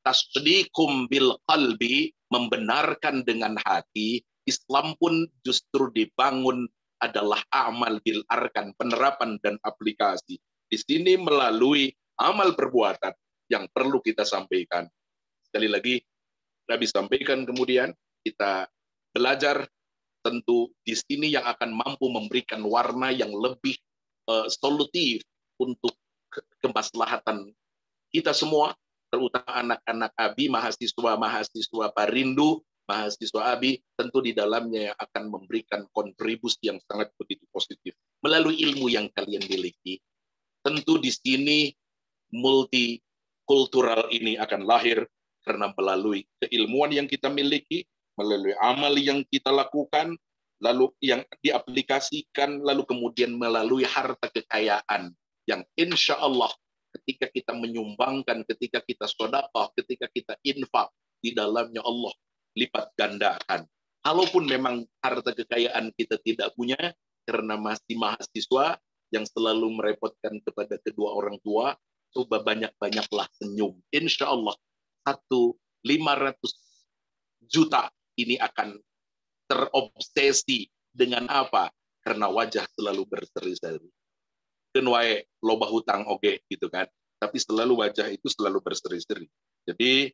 tasdiqum bil qalbi, membenarkan dengan hati. Islam pun justru dibangun adalah amal bil arkan, penerapan dan aplikasi. Di sini melalui amal perbuatan yang perlu kita sampaikan. Sekali lagi, Nabi sampaikan, kemudian kita belajar, tentu di sini yang akan mampu memberikan warna yang lebih solutif untuk kemaslahatan kita semua, terutama anak-anak Abi, mahasiswa Parindu, mahasiswa Abi, tentu di dalamnya yang akan memberikan kontribusi yang sangat begitu positif. Melalui ilmu yang kalian miliki, tentu di sini multikultural ini akan lahir karena melalui keilmuan yang kita miliki, melalui amal yang kita lakukan, lalu yang diaplikasikan, lalu kemudian melalui harta kekayaan yang insya Allah ketika kita menyumbangkan, ketika kita sedekah, ketika kita infak, di dalamnya Allah lipat gandakan. Kalaupun memang harta kekayaan kita tidak punya, karena masih mahasiswa, yang selalu merepotkan kepada kedua orang tua, coba banyak-banyaklah senyum. Insya Allah 500 juta ini akan terobsesi dengan apa? Karena wajah selalu berseri-seri. Dan wae loba hutang oke gitu kan. Tapi selalu wajah itu selalu berseri-seri. Jadi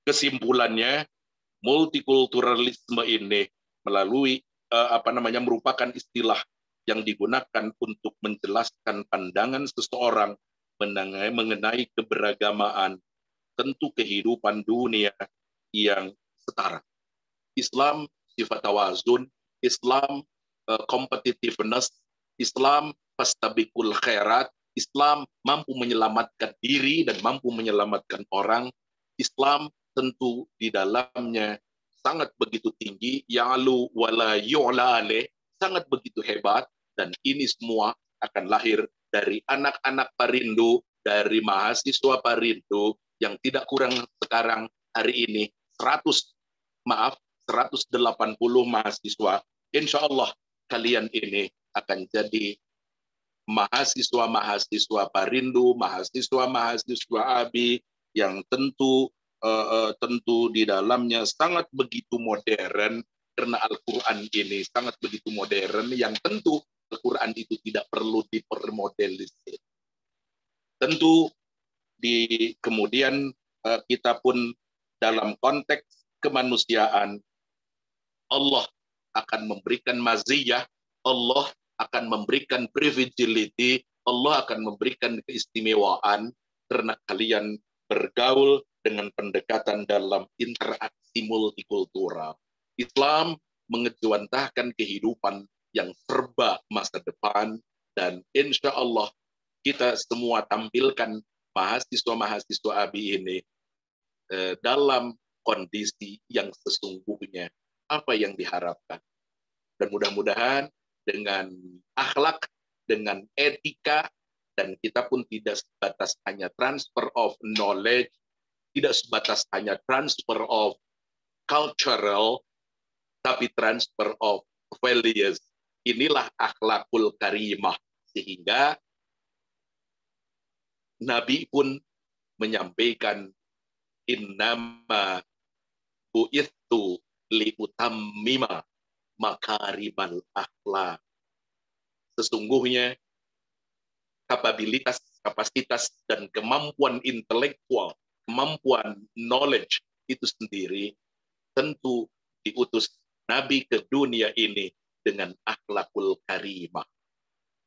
kesimpulannya multikulturalisme ini melalui merupakan istilah yang digunakan untuk menjelaskan pandangan seseorang mengenai keberagamaan tentu kehidupan dunia yang setara. Islam sifat tawazun, Islam competitiveness, Islam fastabiqul khairat, Islam mampu menyelamatkan diri dan mampu menyelamatkan orang. Islam tentu di dalamnya sangat begitu tinggi, ya'lu wala yu'la alaih, sangat begitu hebat, dan ini semua akan lahir dari anak-anak Parindo, dari mahasiswa Parindo yang tidak kurang sekarang hari ini 180 mahasiswa. Insya Allah kalian ini akan jadi mahasiswa-mahasiswa Parindo, mahasiswa-mahasiswa ABI yang tentu di dalamnya sangat begitu modern, karena Al-Quran ini sangat begitu modern yang tentu Al-Quran itu tidak perlu dipermodelisir. Tentu kemudian kita pun dalam konteks kemanusiaan, Allah akan memberikan maziyah, Allah akan memberikan privilege, Allah akan memberikan keistimewaan karena kalian bergaul dengan pendekatan dalam interaksi multikultural. Islam mengejuantahkan kehidupan yang serba masa depan, dan insya Allah kita semua tampilkan mahasiswa-mahasiswa ABI ini dalam kondisi yang sesungguhnya apa yang diharapkan. Dan mudah-mudahan dengan akhlak, dengan etika, dan kita pun tidak sebatas hanya transfer of knowledge, tidak sebatas hanya transfer of cultural, tapi transfer of values. Inilah akhlakul karimah. Sehingga Nabi pun menyampaikan, innama bu'ithu liutammima makarimal akhlak. Sesungguhnya kapasitas dan kemampuan intelektual, kemampuan knowledge itu sendiri tentu diutus Nabi ke dunia ini dengan akhlakul karimah.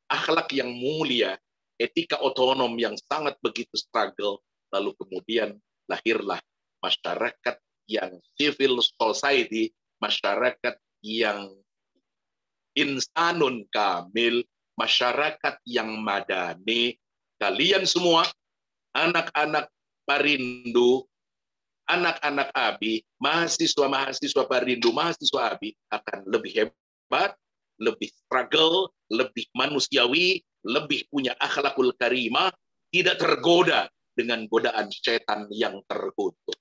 Akhlak yang mulia, etika otonom yang sangat begitu struggle, lalu kemudian lahirlah masyarakat yang civil society, masyarakat yang insanun kamil, masyarakat yang madani. Kalian semua, anak-anak Parindo, anak-anak ABI, mahasiswa-mahasiswa Parindo, mahasiswa ABI akan lebih hebat, lebih struggle, lebih manusiawi, lebih punya akhlakul karimah, tidak tergoda dengan godaan setan yang terkutuk.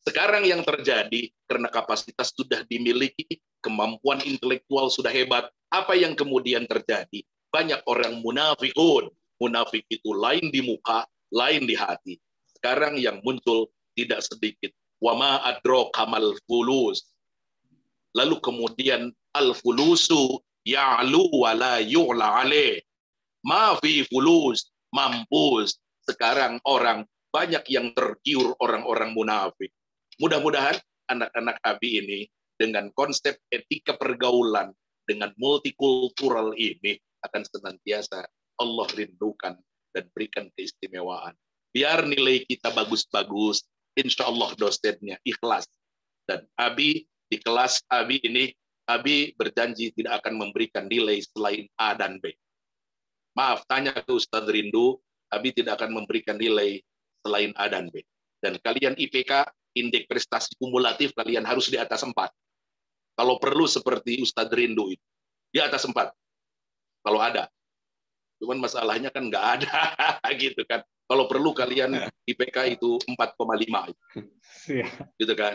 Sekarang yang terjadi, karena kapasitas sudah dimiliki, kemampuan intelektual sudah hebat, apa yang kemudian terjadi? Banyak orang munafikun. Munafik itu lain di muka, lain di hati. Sekarang yang muncul tidak sedikit. Wama adraka mal fulus. Lalu kemudian al-fulusu ya'lu wa la yu'la alaih. Ma fi fulus, mampus. Sekarang orang banyak yang tergiur orang-orang munafik. Mudah-mudahan anak-anak ABI ini dengan konsep etika pergaulan, dengan multikultural ini akan senantiasa Allah rindukan dan berikan keistimewaan. Biar nilai kita bagus-bagus, insya Allah dosennya ikhlas. Dan ABI, di kelas ABI ini, ABI berjanji tidak akan memberikan nilai selain A dan B. Maaf, tanya ke Ustadz Rindu, ABI tidak akan memberikan nilai selain A dan B. Dan kalian IPK, indeks prestasi kumulatif, kalian harus di atas 4. Kalau perlu seperti Ustadz Rindu itu, di atas 4. Kalau ada. Cuman masalahnya kan nggak ada, gitu kan. Kalau perlu kalian IPK itu 4,5. Gitu kan.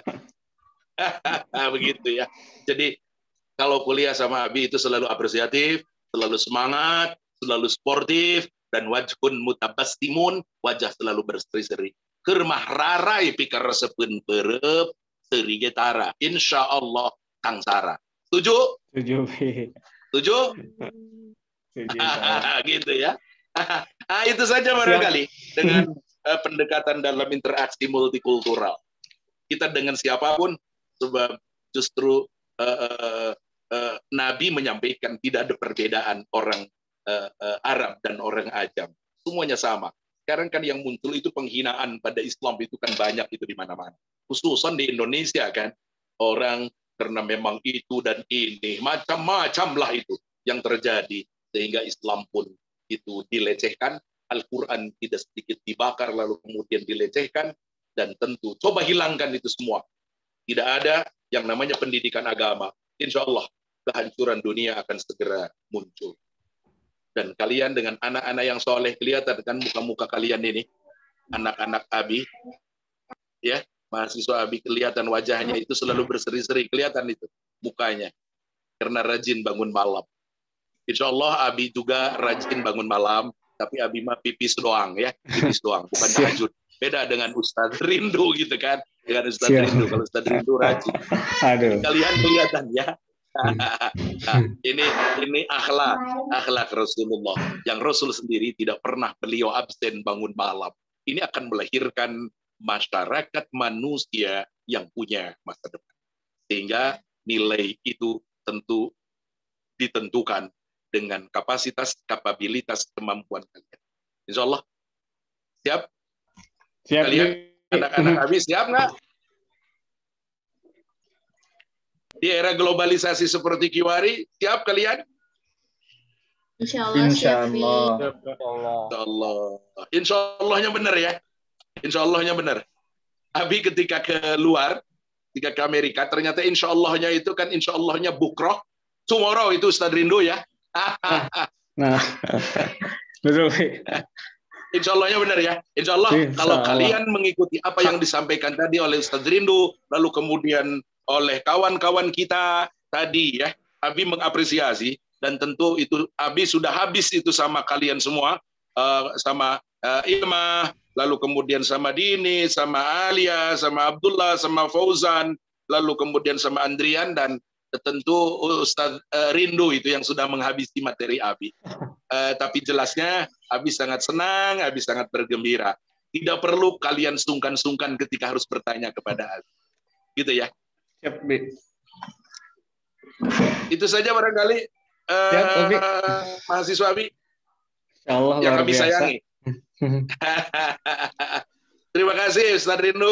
Begitu ya. Jadi kalau kuliah sama Abi itu selalu apresiatif, selalu semangat, selalu sportif, dan wajhun mutabastimun, wajah selalu berseri-seri. Kermah rarai pikir resepen perep, seri getara. Insya Allah Kang Sara. Setuju? Setuju. Setuju? Setuju. Gitu ya. Itu saja barangkali dengan pendekatan dalam interaksi multikultural. Kita dengan siapapun, sebab justru Nabi menyampaikan tidak ada perbedaan orang Arab dan orang Ajam. Semuanya sama. Sekarang kan yang muncul itu penghinaan pada Islam itu kan banyak itu di mana-mana. Khususan di Indonesia kan. Orang karena memang itu dan ini. Macam-macam lah itu yang terjadi. Sehingga Islam pun itu dilecehkan. Al-Quran tidak sedikit dibakar lalu kemudian dilecehkan. Dan tentu coba hilangkan itu semua. Tidak ada yang namanya pendidikan agama. Insya Allah kehancuran dunia akan segera muncul. Dan kalian dengan anak-anak yang soleh, kelihatan kan muka-muka kalian ini, anak-anak Abi, ya, mahasiswa Abi, kelihatan wajahnya itu selalu berseri-seri, kelihatan itu mukanya, karena rajin bangun malam. Insya Allah Abi juga rajin bangun malam, tapi Abi mah pipis doang ya, pipis doang, bukan tahajud. Beda dengan Ustadz Rindu gitu kan, dengan Ustadz Rindu. Kalau Ustadz Rindu rajin. Aduh. Kalian kelihatan ya. Ini akhlak Rasulullah yang Rasul sendiri tidak pernah beliau absen bangun malam. Ini akan melahirkan masyarakat manusia yang punya masa depan, sehingga nilai itu tentu ditentukan dengan kapabilitas kemampuan kalian. Insya Allah siap kalian anak-anak habis siap nggak? Di era globalisasi seperti Kiwari, siap kalian? Insya Allah. Insya Allah. Insya Allah. Insya Allahnya benar ya. Insya Allahnya benar. Abi ketika keluar, ketika ke Amerika, ternyata insya Allahnya itu kan insya Allahnya bukroh. Tomorrow itu Ustadz Rindu ya. Nah, betul. Insya Allahnya benar ya. Insya Allah kalau kalian mengikuti apa yang disampaikan tadi oleh Ustadz Rindu, lalu kemudian oleh kawan-kawan kita tadi ya, Abi mengapresiasi dan tentu itu Abi sudah habis itu sama kalian semua, sama Ilma, lalu kemudian sama Dini, sama Alia, sama Abdullah, sama Fauzan, lalu kemudian sama Andrian dan tentu Ustadz Rindu itu yang sudah menghabisi materi Abi. Tapi jelasnya Abi sangat senang, Abi sangat bergembira. Tidak perlu kalian sungkan-sungkan ketika harus bertanya kepada Abi. Gitu ya. Siap, Bi. Itu saja barangkali mahasiswa Abi Allah yang Abi biasa. sayangi. Terima kasih Ustadz Rindu.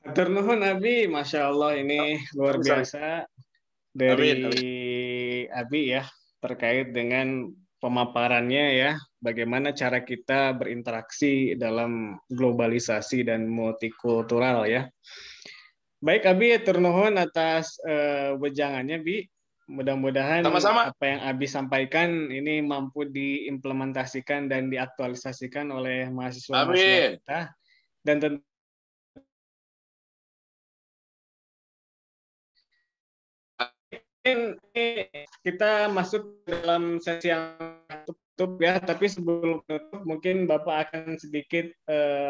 Hatur nuhun Abi, Masya Allah ini luar biasa dari Abi ya terkait dengan pemaparannya ya, bagaimana cara kita berinteraksi dalam globalisasi dan multikultural ya. Baik Abi, hatur nuhun atas wejangannya Bi. Mudah-mudahan apa yang Abi sampaikan ini mampu diimplementasikan dan diaktualisasikan oleh mahasiswa-mahasiswa kita. Dan tentu kita masuk dalam sesi yang tutup ya, tapi sebelum tutup mungkin Bapak akan sedikit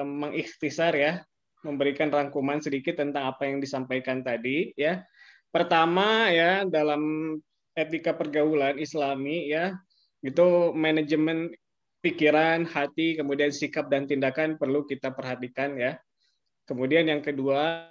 mengikhtisar ya, memberikan rangkuman sedikit tentang apa yang disampaikan tadi ya. Pertama ya, dalam etika pergaulan Islami ya, itu manajemen pikiran, hati, kemudian sikap dan tindakan perlu kita perhatikan ya. Kemudian yang kedua,